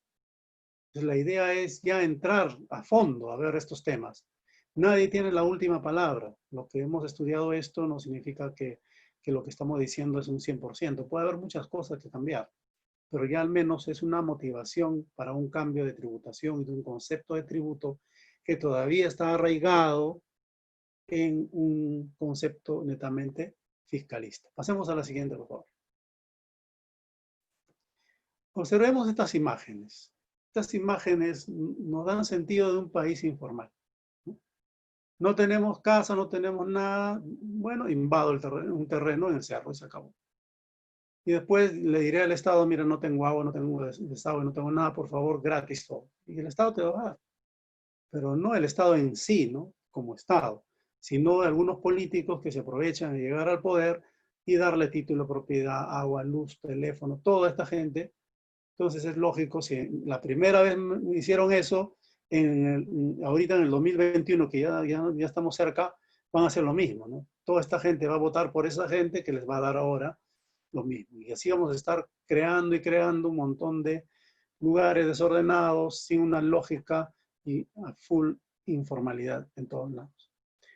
[SPEAKER 2] Entonces, la idea es ya entrar a fondo a ver estos temas. Nadie tiene la última palabra. Lo que hemos estudiado esto no significa que lo que estamos diciendo es un 100%. Puede haber muchas cosas que cambiar, pero ya al menos es una motivación para un cambio de tributación y de un concepto de tributo que todavía está arraigado en un concepto netamente fiscalista. Pasemos a la siguiente, por favor. Observemos estas imágenes. Estas imágenes nos dan sentido de un país informal. No tenemos casa, no tenemos nada. Bueno, invado un terreno en el cerro y se acabó. Y después le diré al Estado, mira, no tengo agua, no tengo desagüe, no tengo nada, por favor, gratis todo. Y el Estado te va a dar. Pero no el Estado en sí, ¿no? Como Estado, sino algunos políticos que se aprovechan de llegar al poder y darle título de propiedad, agua, luz, teléfono, toda esta gente. Entonces es lógico, si la primera vez hicieron eso, ahorita en el 2021, que ya estamos cerca, van a hacer lo mismo, ¿no? Toda esta gente va a votar por esa gente que les va a dar ahora lo mismo. Y así vamos a estar creando y creando un montón de lugares desordenados, sin una lógica y a full informalidad en todos lados.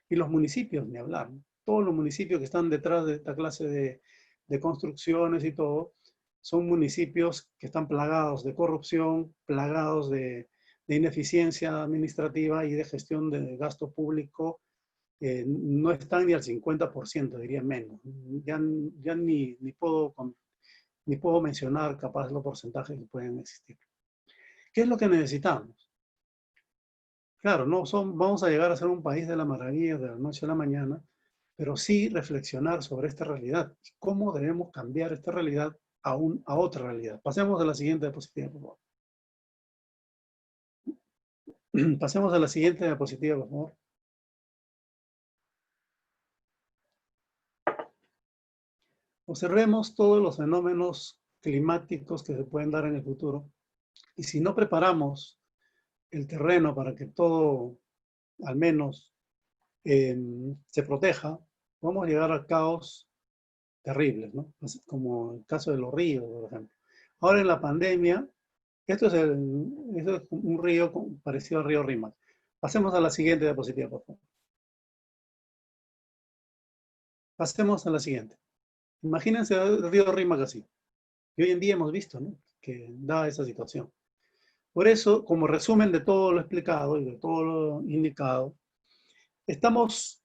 [SPEAKER 2] Y los municipios, ni hablar, ¿no? Todos los municipios que están detrás de esta clase de construcciones y todo, son municipios que están plagados de corrupción, plagados de ineficiencia administrativa y de gestión de gasto público. No están ni al 50%, diría menos. Ya ni puedo mencionar capaz los porcentajes que pueden existir. ¿Qué es lo que necesitamos? Claro, vamos a llegar a ser un país de la maravilla de la noche a la mañana, pero sí reflexionar sobre esta realidad. ¿Cómo debemos cambiar esta realidad a otra realidad? Pasemos a la siguiente diapositiva, por favor. Pasemos a la siguiente diapositiva, por favor. Observemos todos los fenómenos climáticos que se pueden dar en el futuro. Y si no preparamos el terreno para que todo, al menos, se proteja, vamos a llegar a caos terribles, ¿no? Como el caso de los ríos, por ejemplo. Ahora en la pandemia, esto es un río parecido al río Rímac. Pasemos a la siguiente diapositiva, por favor. Pasemos a la siguiente. Imagínense el río Rímac así. Y hoy en día hemos visto, ¿no?, que da esa situación. Por eso, como resumen de todo lo explicado y de todo lo indicado, estamos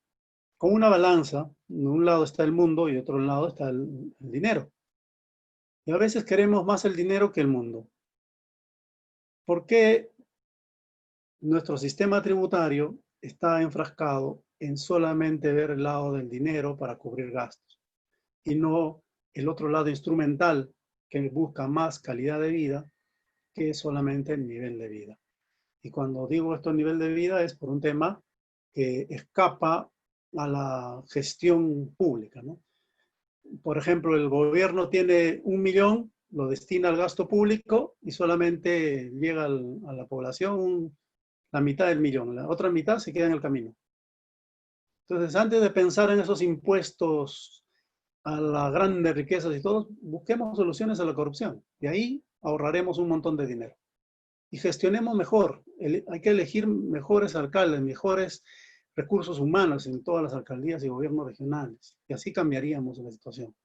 [SPEAKER 2] con una balanza. En un lado está el mundo y en otro lado está el dinero. Y a veces queremos más el dinero que el mundo. ¿Por qué nuestro sistema tributario está enfrascado en solamente ver el lado del dinero para cubrir gastos y no el otro lado instrumental que busca más calidad de vida que solamente el nivel de vida? Y cuando digo esto nivel de vida es por un tema que escapa a la gestión pública, ¿no? Por ejemplo, el gobierno tiene 1 millón, lo destina al gasto público y solamente llega a la población la mitad del millón. La otra mitad se queda en el camino. Entonces, antes de pensar en esos impuestos a las grandes riquezas y todo, busquemos soluciones a la corrupción. Y ahí ahorraremos un montón de dinero. Y gestionemos mejor. Hay que elegir mejores alcaldes, mejores recursos humanos en todas las alcaldías y gobiernos regionales. Y así cambiaríamos la situación.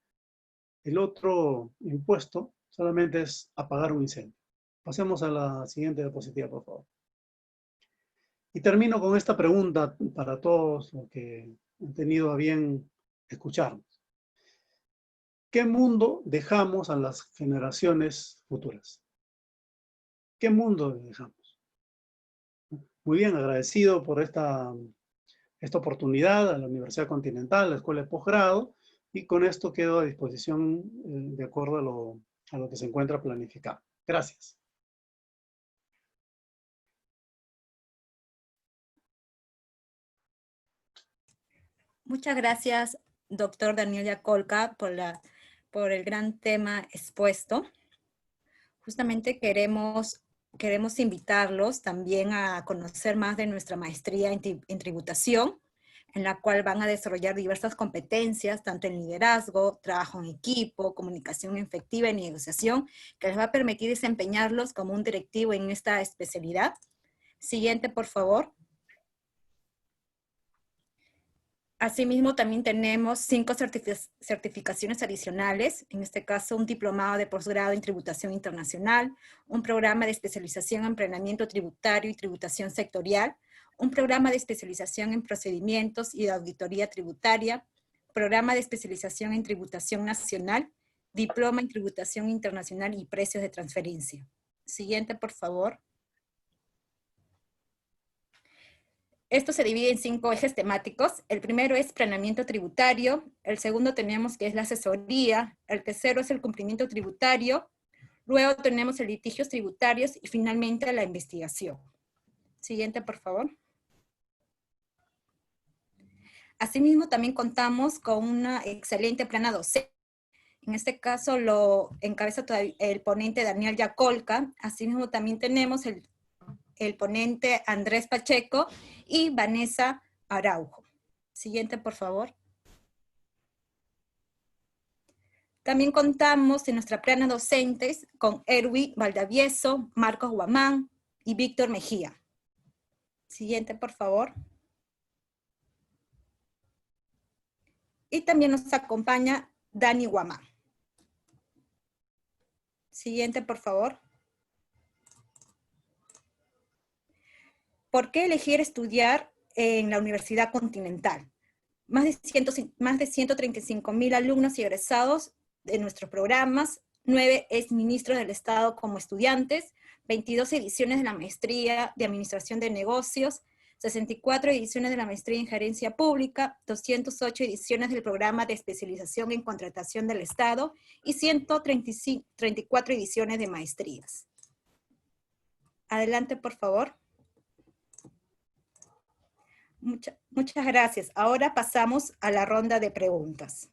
[SPEAKER 2] El otro impuesto solamente es apagar un incendio. Pasemos a la siguiente diapositiva, por favor. Y termino con esta pregunta para todos los que han tenido a bien escucharnos. ¿Qué mundo dejamos a las generaciones futuras? ¿Qué mundo dejamos? Muy bien, agradecido por esta oportunidad a la Universidad Continental, la Escuela de Posgrado, y con esto quedo a disposición de acuerdo a lo que se encuentra planificado. Gracias.
[SPEAKER 1] Muchas gracias, doctor Daniel Yacolca, por el gran tema expuesto. Justamente queremos queremos invitarlos también a conocer más de nuestra maestría en tributación, en la cual van a desarrollar diversas competencias, tanto en liderazgo, trabajo en equipo, comunicación efectiva y negociación, que les va a permitir desempeñarlos como un directivo en esta especialidad. Siguiente, por favor. Asimismo, también tenemos 5 certificaciones adicionales, en este caso un diplomado de posgrado en tributación internacional, un programa de especialización en planeamiento tributario y tributación sectorial, un programa de especialización en procedimientos y de auditoría tributaria, programa de especialización en tributación nacional, diploma en tributación internacional y precios de transferencia. Siguiente, por favor. Esto se divide en 5 ejes temáticos. El primero es planeamiento tributario, el segundo tenemos que es la asesoría, el tercero es el cumplimiento tributario, luego tenemos el litigios tributarios y finalmente la investigación. Siguiente, por favor. Asimismo, también contamos con una excelente plana docente. En este caso lo encabeza el ponente Daniel Yacolca. Asimismo, también tenemos el ponente Andrés Pacheco y Vanessa Araujo. Siguiente, por favor. También contamos en nuestra plana docentes con Erwin Valdavieso, Marcos Guamán y Víctor Mejía. Siguiente, por favor. Y también nos acompaña Dani Guamán. Siguiente, por favor. ¿Por qué elegir estudiar en la Universidad Continental? Más de 135,000 alumnos y egresados de nuestros programas, 9 exministros del Estado como estudiantes, 22 ediciones de la maestría de Administración de Negocios, 64 ediciones de la maestría en Gerencia Pública, 208 ediciones del programa de especialización en contratación del Estado y 134 ediciones de maestrías. Adelante, por favor. Muchas gracias. Ahora pasamos a la ronda de preguntas.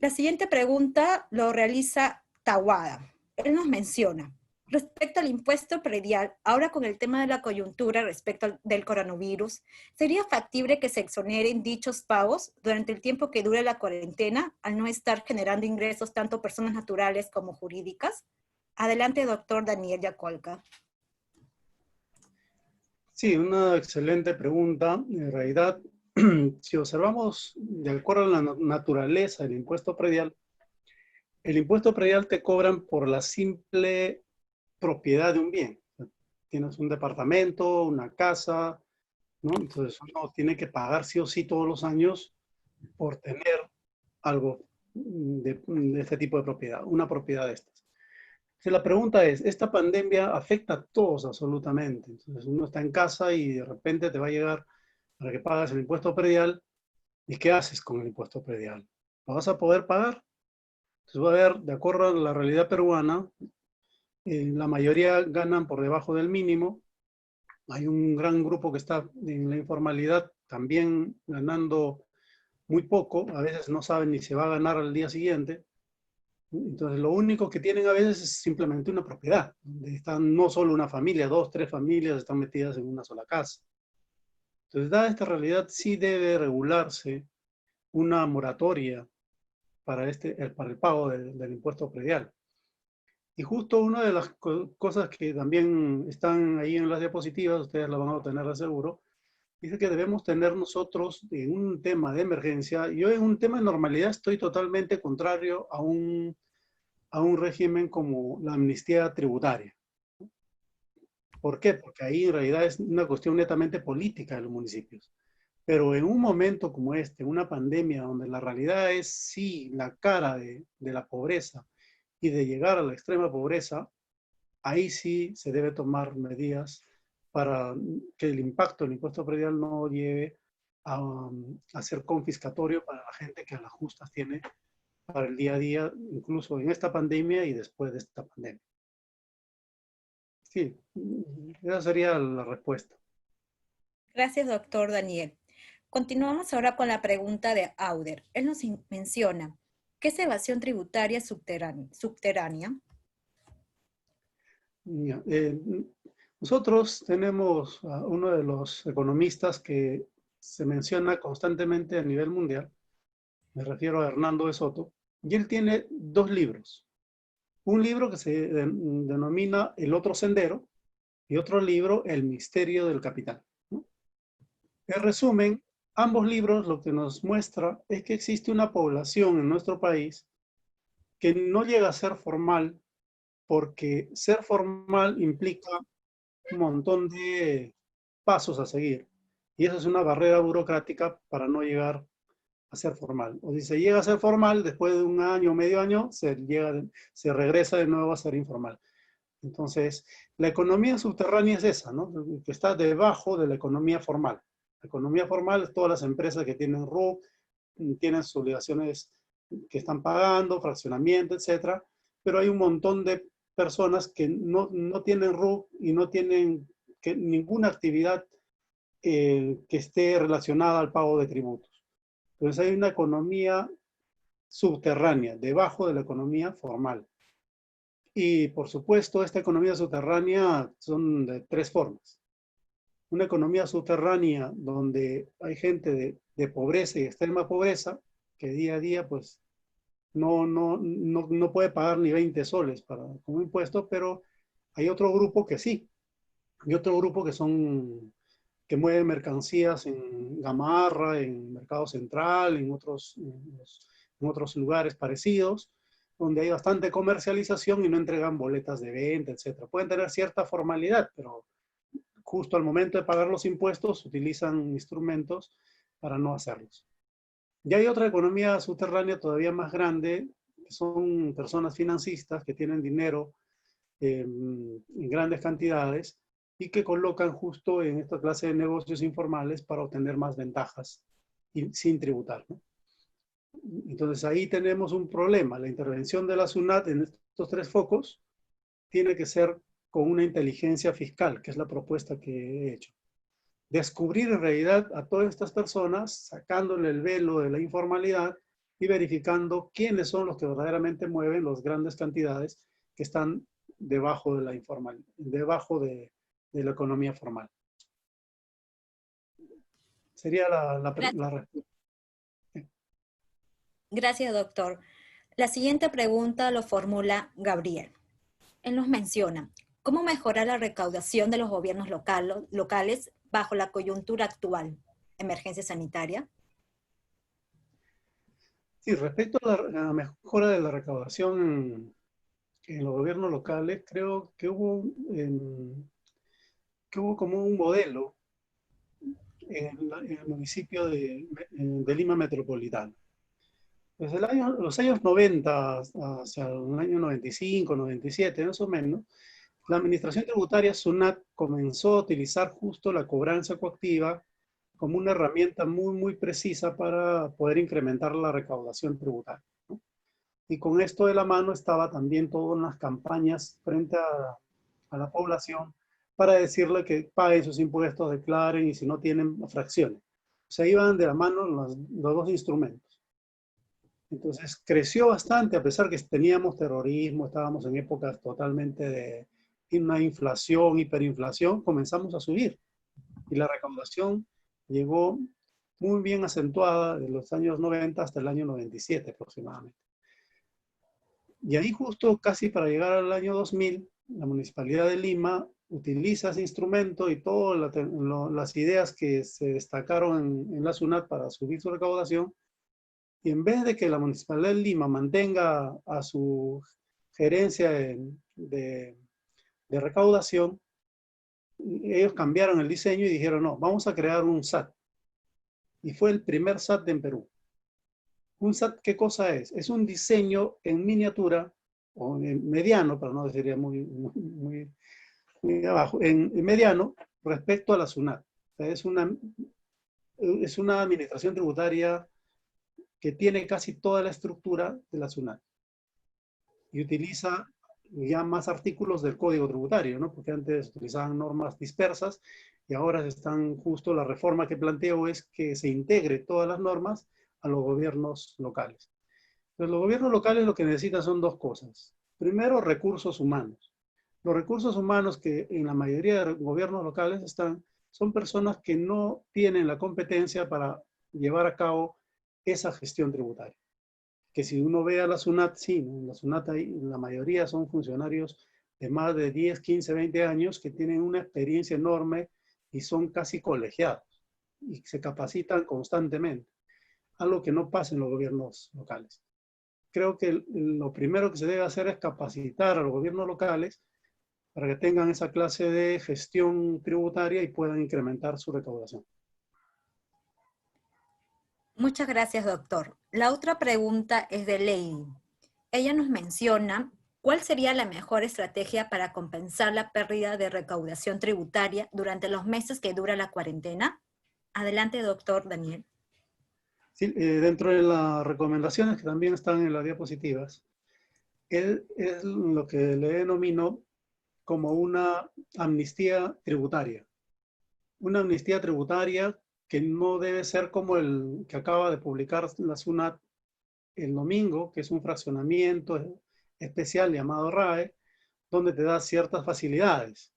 [SPEAKER 1] La siguiente pregunta lo realiza Tawada. Él nos menciona, respecto al impuesto predial, ahora con el tema de la coyuntura respecto del coronavirus, ¿sería factible que se exoneren dichos pagos durante el tiempo que dure la cuarentena, al no estar generando ingresos tanto personas naturales como jurídicas? Adelante, doctor Daniel Yacolca.
[SPEAKER 2] Sí, una excelente pregunta. En realidad, si observamos de acuerdo a la naturaleza del impuesto predial, el impuesto predial te cobran por la simple propiedad de un bien. Tienes un departamento, una casa, ¿no? Entonces uno tiene que pagar sí o sí todos los años por tener algo de este tipo de propiedad, una propiedad de estas. Entonces la pregunta es, esta pandemia afecta a todos absolutamente. Entonces uno está en casa y de repente te va a llegar para que pagas el impuesto predial. ¿Y qué haces con el impuesto predial? ¿Lo vas a poder pagar? Entonces va a haber, de acuerdo a la realidad peruana, la mayoría ganan por debajo del mínimo. Hay un gran grupo que está en la informalidad también ganando muy poco. A veces no saben ni se va a ganar al día siguiente. Entonces, lo único que tienen a veces es simplemente una propiedad. Están no solo una familia, 2, 3 familias están metidas en una sola casa. Entonces, dada esta realidad, sí debe regularse una moratoria para el pago del impuesto predial. Y justo una de las cosas que también están ahí en las diapositivas, ustedes la van a obtener de seguro, dice que debemos tener nosotros en un tema de emergencia. Yo en un tema de normalidad estoy totalmente contrario a un régimen como la amnistía tributaria. ¿Por qué? Porque ahí en realidad es una cuestión netamente política de los municipios. Pero en un momento como este, una pandemia donde la realidad es sí la cara de la pobreza y de llegar a la extrema pobreza, ahí sí se debe tomar medidas para que el impacto del impuesto predial no lleve a ser confiscatorio para la gente que a las justas tiene para el día a día, incluso en esta pandemia y después de esta pandemia. Sí, esa sería la respuesta.
[SPEAKER 1] Gracias, doctor Daniel. Continuamos ahora con la pregunta de Auder. Él nos menciona, ¿qué es evasión tributaria subterránea?
[SPEAKER 2] Ya, nosotros tenemos a uno de los economistas que se menciona constantemente a nivel mundial, me refiero a Hernando de Soto, y él tiene dos libros. Un libro que se denomina El otro sendero y otro libro, El misterio del capital, ¿no? En resumen, ambos libros lo que nos muestra es que existe una población en nuestro país que no llega a ser formal porque ser formal implica un montón de pasos a seguir. Y eso es una barrera burocrática para no llegar a ser formal. O si se llega a ser formal, después de un año o medio año, se regresa de nuevo a ser informal. Entonces, la economía subterránea es esa, ¿no? Que está debajo de la economía formal. La economía formal es todas las empresas que tienen RUC, tienen sus obligaciones que están pagando, fraccionamiento, etcétera, pero hay un montón de personas que no tienen RUC y no tienen ninguna actividad que esté relacionada al pago de tributos. Entonces hay una economía subterránea, debajo de la economía formal. Y por supuesto, esta economía subterránea son de tres formas. Una economía subterránea donde hay gente de pobreza y extrema pobreza, que día a día pues no puede pagar ni 20 soles como impuesto, pero hay otro grupo que sí. Y otro grupo que mueven mercancías en Gamarra, en Mercado Central, en otros lugares parecidos, donde hay bastante comercialización y no entregan boletas de venta, etc. Pueden tener cierta formalidad, pero justo al momento de pagar los impuestos utilizan instrumentos para no hacerlos. Y hay otra economía subterránea todavía más grande, que son personas financistas que tienen dinero en grandes cantidades y que colocan justo en esta clase de negocios informales para obtener más ventajas y sin tributar, ¿no? Entonces ahí tenemos un problema. La intervención de la SUNAT en estos tres focos tiene que ser con una inteligencia fiscal, que es la propuesta que he hecho. Descubrir en realidad a todas estas personas, sacándole el velo de la informalidad y verificando quiénes son los que verdaderamente mueven las grandes cantidades que están debajo de la informal, debajo de la economía formal. Sería la respuesta.
[SPEAKER 1] Gracias, doctor. La siguiente pregunta lo formula Gabriel. Él nos menciona, ¿cómo mejorar la recaudación de los gobiernos locales bajo la coyuntura actual? ¿Emergencia sanitaria?
[SPEAKER 2] Sí, respecto a la mejora de la recaudación en los gobiernos locales, creo que hubo como un modelo en el municipio de Lima Metropolitana. Desde los años 90 hacia el año 95, 97, más o menos, la administración tributaria SUNAT comenzó a utilizar justo la cobranza coactiva como una herramienta muy precisa para poder incrementar la recaudación tributaria, ¿no? Y con esto de la mano estaba también todas unas campañas frente a la población para decirle que paguen sus impuestos, declaren y si no tienen fracciones. O sea, iban de la mano los dos instrumentos. Entonces creció bastante a pesar que teníamos terrorismo, estábamos en épocas totalmente de una inflación, hiperinflación, comenzamos a subir y la recaudación llegó muy bien acentuada de los años 90 hasta el año 97 aproximadamente. Y ahí justo casi para llegar al año 2000, la Municipalidad de Lima utiliza ese instrumento y todas las ideas que se destacaron en la SUNAT para subir su recaudación. Y en vez de que la Municipalidad de Lima mantenga a su gerencia de recaudación, ellos cambiaron el diseño y dijeron, no, vamos a crear un SAT. Y fue el primer SAT en Perú. ¿Un SAT qué cosa es? Es un diseño en miniatura, o en mediano, para no decir muy abajo, en mediano respecto a la SUNAT. O sea, es una administración tributaria que tiene casi toda la estructura de la SUNAT y utiliza ya más artículos del Código Tributario, ¿no? Porque antes utilizaban normas dispersas y ahora justo la reforma que planteo es que se integre todas las normas a los gobiernos locales. Entonces, los gobiernos locales lo que necesitan son dos cosas. Primero, recursos humanos. Los recursos humanos que en la mayoría de gobiernos locales son personas que no tienen la competencia para llevar a cabo esa gestión tributaria. Que si uno ve a la SUNAT, sí, en la SUNAT la mayoría son funcionarios de más de 10, 15, 20 años que tienen una experiencia enorme y son casi colegiados y se capacitan constantemente, algo que no pasa en los gobiernos locales. Creo que lo primero que se debe hacer es capacitar a los gobiernos locales para que tengan esa clase de gestión tributaria y puedan incrementar su recaudación.
[SPEAKER 1] Muchas gracias, doctor. La otra pregunta es de Lady. Ella nos menciona cuál sería la mejor estrategia para compensar la pérdida de recaudación tributaria durante los meses que dura la cuarentena. Adelante, doctor Daniel.
[SPEAKER 2] Sí, dentro de las recomendaciones que también están en las diapositivas, es lo que le denomino como una amnistía tributaria. Una amnistía tributaria que no debe ser como el que acaba de publicar la SUNAT el domingo, que es un fraccionamiento especial llamado RAE, donde te da ciertas facilidades,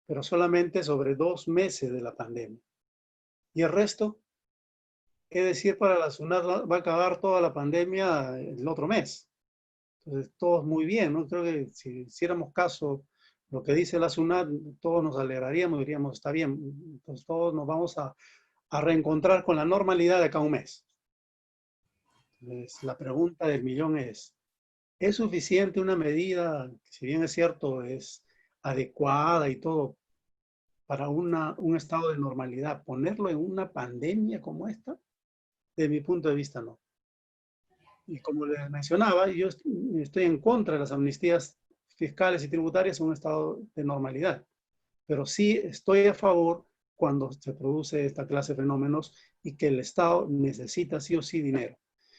[SPEAKER 2] pero solamente sobre 2 meses de la pandemia. Y el resto, es decir, para la SUNAT va a acabar toda la pandemia el otro mes. Entonces, todo es muy bien, ¿no? Creo que si hiciéramos caso lo que dice la SUNAT, todos nos alegraríamos y diríamos, está bien, entonces todos nos vamos a reencontrar con la normalidad de acá a un mes. Entonces, la pregunta del millón ¿es suficiente una medida, que si bien es cierto, es adecuada y todo, para un estado de normalidad? ¿Ponerlo en una pandemia como esta? De mi punto de vista, no. Y como les mencionaba, yo estoy en contra de las amnistías fiscales y tributarias en un estado de normalidad, pero sí estoy a favor cuando se produce esta clase de fenómenos y que el Estado necesita sí o sí dinero.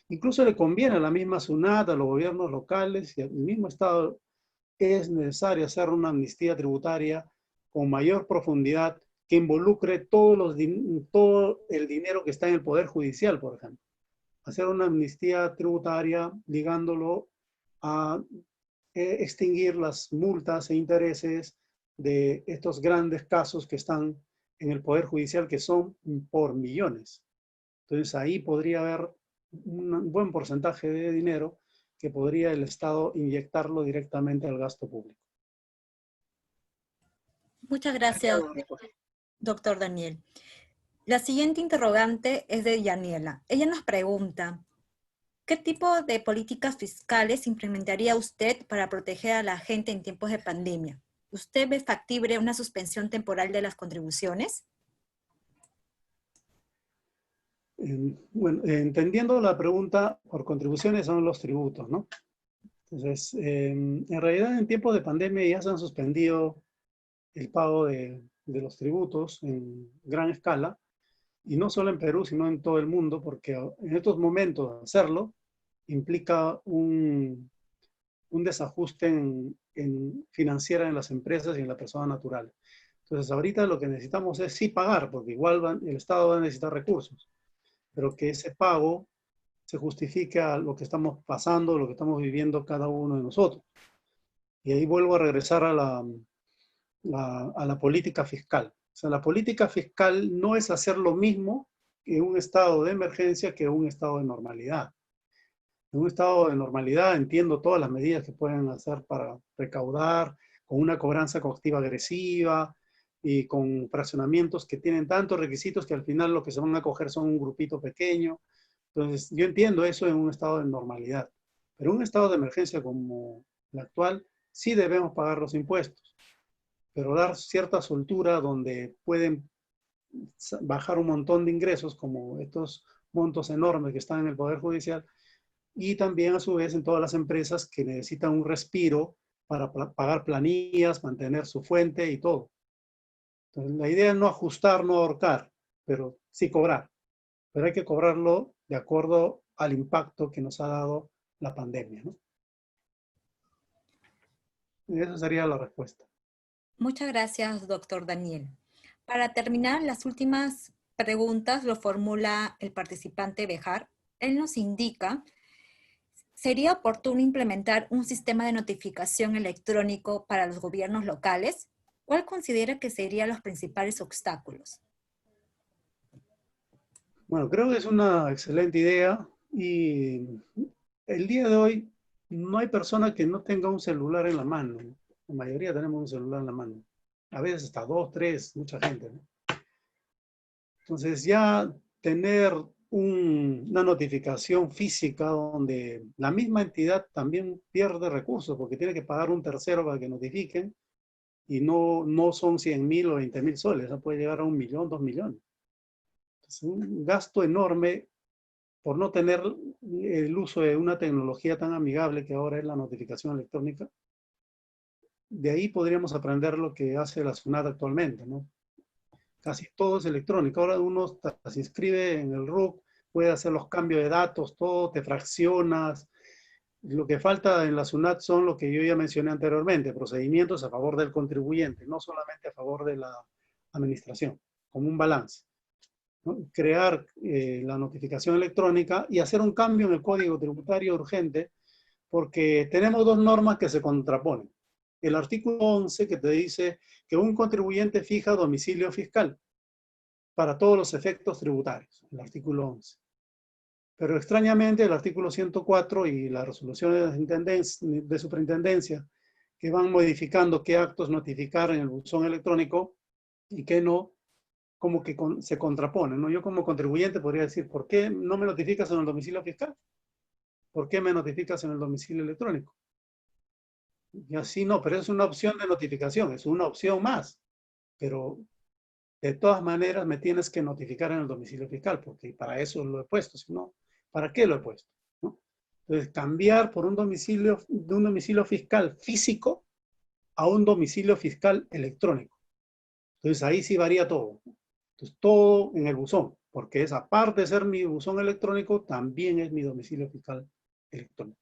[SPEAKER 2] Incluso le conviene a la misma SUNAT, a los gobiernos locales y al mismo Estado, es necesario hacer una amnistía tributaria con mayor profundidad que involucre todo el dinero que está en el Poder Judicial, por ejemplo. Hacer una amnistía tributaria ligándolo a extinguir las multas e intereses de estos grandes casos que están en el Poder Judicial, que son por millones. Entonces ahí podría haber un buen porcentaje de dinero que podría el Estado inyectarlo directamente al gasto público.
[SPEAKER 1] Muchas gracias, doctor Daniel. La siguiente interrogante es de Yaniela. Ella nos pregunta, ¿qué tipo de políticas fiscales implementaría usted para proteger a la gente en tiempos de pandemia? ¿Usted ve factible una suspensión temporal de las contribuciones?
[SPEAKER 2] Bueno, entendiendo la pregunta, por contribuciones son los tributos, ¿no? Entonces, en realidad en tiempos de pandemia ya se han suspendido el pago de los tributos en gran escala, y no solo en Perú, sino en todo el mundo, porque en estos momentos hacerlo implica un desajuste financiera en las empresas y en la persona natural. Entonces, ahorita lo que necesitamos es sí pagar, porque igual el Estado va a necesitar recursos, pero que ese pago se justifique a lo que estamos pasando, lo que estamos viviendo cada uno de nosotros. Y ahí vuelvo a regresar a la política fiscal. O sea, la política fiscal no es hacer lo mismo en un estado de emergencia que en un estado de normalidad. En un estado de normalidad entiendo todas las medidas que pueden hacer para recaudar, con una cobranza coactiva agresiva y con fraccionamientos que tienen tantos requisitos que al final lo que se van a coger son un grupito pequeño. Entonces, yo entiendo eso en un estado de normalidad. Pero en un estado de emergencia como el actual, sí debemos pagar los impuestos, pero dar cierta soltura donde pueden bajar un montón de ingresos, como estos montos enormes que están en el Poder Judicial, y también a su vez en todas las empresas que necesitan un respiro para pagar planillas, mantener su fuente y todo. Entonces, la idea es no ajustar, no ahorcar, pero sí cobrar. Pero hay que cobrarlo de acuerdo al impacto que nos ha dado la pandemia, ¿no? Y esa sería la respuesta.
[SPEAKER 1] Muchas gracias, doctor Daniel. Para terminar, las últimas preguntas lo formula el participante Bejar. Él nos indica ¿Sería oportuno implementar un sistema de notificación electrónico para los gobiernos locales? ¿Cuál considera que serían los principales obstáculos?
[SPEAKER 2] Bueno, creo que es una excelente idea y el día de hoy no hay persona que no tenga un celular en la mano. La mayoría tenemos un celular en la mano. A veces hasta dos, tres, mucha gente, ¿no? Entonces ya tener una notificación física donde la misma entidad también pierde recursos porque tiene que pagar un tercero para que notifiquen y no son 100.000 o 20.000 soles, ¿no? Puede llegar a 1.000.000, 2.000.000. Es un gasto enorme por no tener el uso de una tecnología tan amigable que ahora es la notificación electrónica. De ahí podríamos aprender lo que hace la SUNAT actualmente, ¿no? Casi todo es electrónico. Ahora uno se inscribe en el RUC, puede hacer los cambios de datos, todo, te fraccionas. Lo que falta en la SUNAT son lo que yo ya mencioné anteriormente, procedimientos a favor del contribuyente, no solamente a favor de la administración, como un balance, ¿no? Crear la notificación electrónica y hacer un cambio en el código tributario urgente, porque tenemos dos normas que se contraponen. El artículo 11 que te dice que un contribuyente fija domicilio fiscal para todos los efectos tributarios, el artículo 11. Pero extrañamente el artículo 104 y las resoluciones de superintendencia que van modificando qué actos notificar en el buzón electrónico y qué no, como que se contraponen, ¿no? Yo como contribuyente podría decir, ¿por qué no me notificas en el domicilio fiscal? ¿Por qué me notificas en el domicilio electrónico? Y así no, pero es una opción de notificación, es una opción más. Pero de todas maneras me tienes que notificar en el domicilio fiscal, porque para eso lo he puesto, si no, ¿para qué lo he puesto? ¿No? Entonces, cambiar por de un domicilio fiscal físico a un domicilio fiscal electrónico. Entonces, ahí sí varía todo. Entonces, todo en el buzón, porque es aparte de ser mi buzón electrónico, también es mi domicilio fiscal electrónico.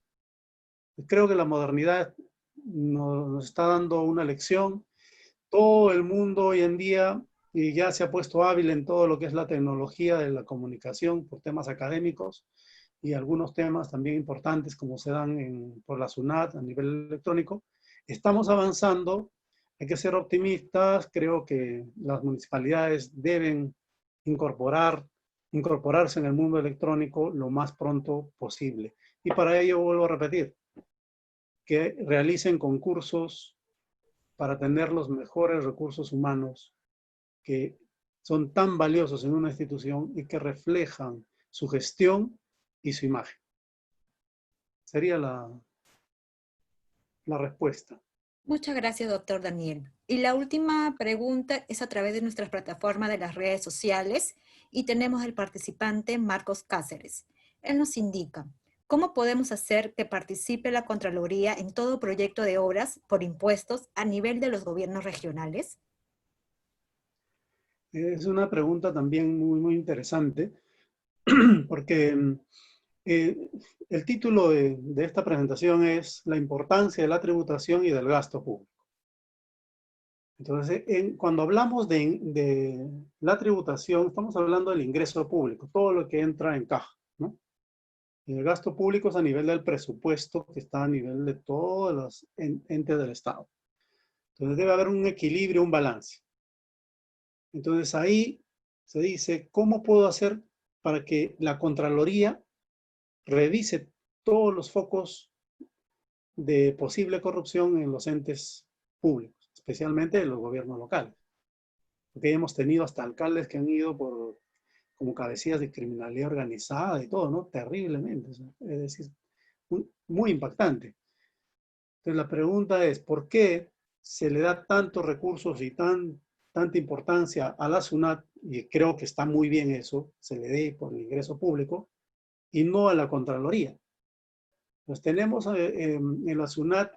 [SPEAKER 2] Creo que la modernidad nos está dando una lección. Todo el mundo hoy en día ya se ha puesto hábil en todo lo que es la tecnología de la comunicación por temas académicos y algunos temas también importantes como se dan por la SUNAT a nivel electrónico. Estamos avanzando, hay que ser optimistas, creo que las municipalidades deben incorporarse en el mundo electrónico lo más pronto posible. Y para ello vuelvo a repetir, que realicen concursos para tener los mejores recursos humanos que son tan valiosos en una institución y que reflejan su gestión y su imagen. Sería la respuesta.
[SPEAKER 1] Muchas gracias, doctor Daniel. Y la última pregunta es a través de nuestras plataformas de las redes sociales y tenemos el participante Marcos Cáceres. Él nos indica, ¿cómo podemos hacer que participe la Contraloría en todo proyecto de obras por impuestos a nivel de los gobiernos regionales?
[SPEAKER 2] Es una pregunta también muy, muy interesante porque el título de esta presentación es La importancia de la tributación y del gasto público. Entonces, cuando hablamos de la tributación, estamos hablando del ingreso público, todo lo que entra en caja, ¿no? Y el gasto público es a nivel del presupuesto que está a nivel de todos los entes del Estado. Entonces, debe haber un equilibrio, un balance. Entonces, ahí se dice, ¿cómo puedo hacer para que la Contraloría revise todos los focos de posible corrupción en los entes públicos, especialmente en los gobiernos locales? Porque hemos tenido hasta alcaldes que han ido como cabecillas de criminalidad organizada y todo, ¿no? Terriblemente. Es decir, muy impactante. Entonces la pregunta es, ¿por qué se le da tantos recursos y tanta importancia a la SUNAT? Y creo que está muy bien eso, se le dé por el ingreso público, y no a la Contraloría. Pues tenemos en la SUNAT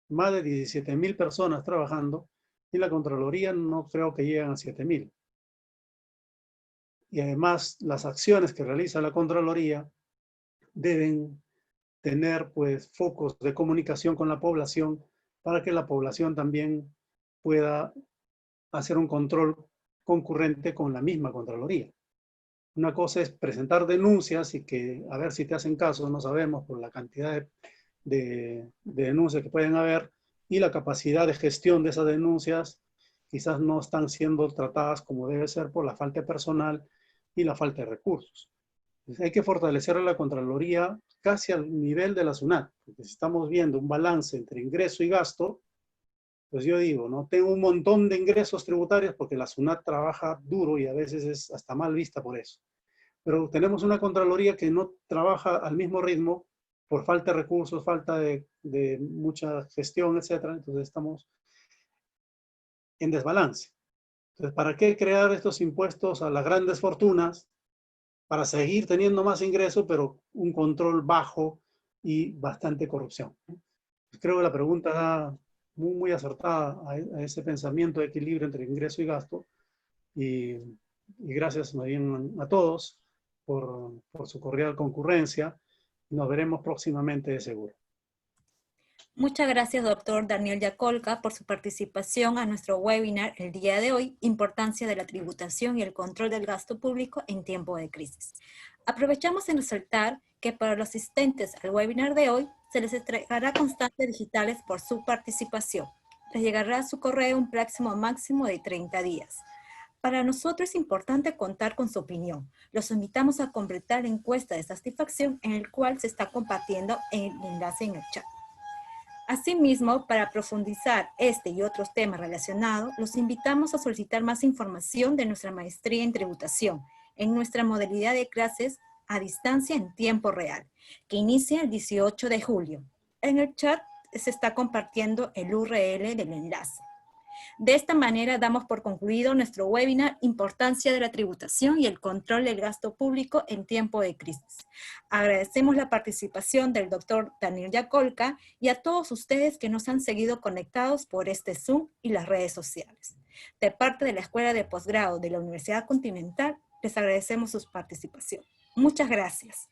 [SPEAKER 2] más de 17.000 personas trabajando y la Contraloría no creo que lleguen a 7.000. Y además las acciones que realiza la Contraloría deben tener pues focos de comunicación con la población para que la población también pueda hacer un control concurrente con la misma Contraloría. Una cosa es presentar denuncias y que a ver si te hacen caso, no sabemos por la cantidad de denuncias que pueden haber y la capacidad de gestión de esas denuncias quizás no están siendo tratadas como debe ser por la falta de personal y la falta de recursos. Entonces, hay que fortalecer a la Contraloría casi al nivel de la SUNAT, porque si estamos viendo un balance entre ingreso y gasto, pues yo digo, ¿no? Tengo un montón de ingresos tributarios porque la SUNAT trabaja duro y a veces es hasta mal vista por eso. Pero tenemos una Contraloría que no trabaja al mismo ritmo por falta de recursos, falta de mucha gestión, etcétera. Entonces estamos en desbalance. Entonces, ¿para qué crear estos impuestos a las grandes fortunas? Para seguir teniendo más ingresos, pero un control bajo y bastante corrupción. Creo que la pregunta da muy acertada a ese pensamiento de equilibrio entre ingreso y gasto. Y gracias más bien a todos por su cordial concurrencia. Nos veremos próximamente de seguro.
[SPEAKER 1] Muchas gracias, doctor Daniel Yacolca, por su participación a nuestro webinar el día de hoy, Importancia de la tributación y el control del gasto público en tiempo de crisis. Aprovechamos en resaltar que para los asistentes al webinar de hoy, se les entregará constantes digitales por su participación. Les llegará a su correo un plazo máximo de 30 días. Para nosotros es importante contar con su opinión. Los invitamos a completar la encuesta de satisfacción en el cual se está compartiendo el enlace en el chat. Asimismo, para profundizar este y otros temas relacionados, los invitamos a solicitar más información de nuestra maestría en tributación en nuestra modalidad de clases a distancia en tiempo real, que inicia el 18 de julio. En el chat se está compartiendo el URL del enlace. De esta manera damos por concluido nuestro webinar Importancia de la tributación y el control del gasto público en tiempo de crisis. Agradecemos la participación del doctor Daniel Yacolca y a todos ustedes que nos han seguido conectados por este Zoom y las redes sociales. De parte de la Escuela de Posgrado de la Universidad Continental, les agradecemos su participación. Muchas gracias.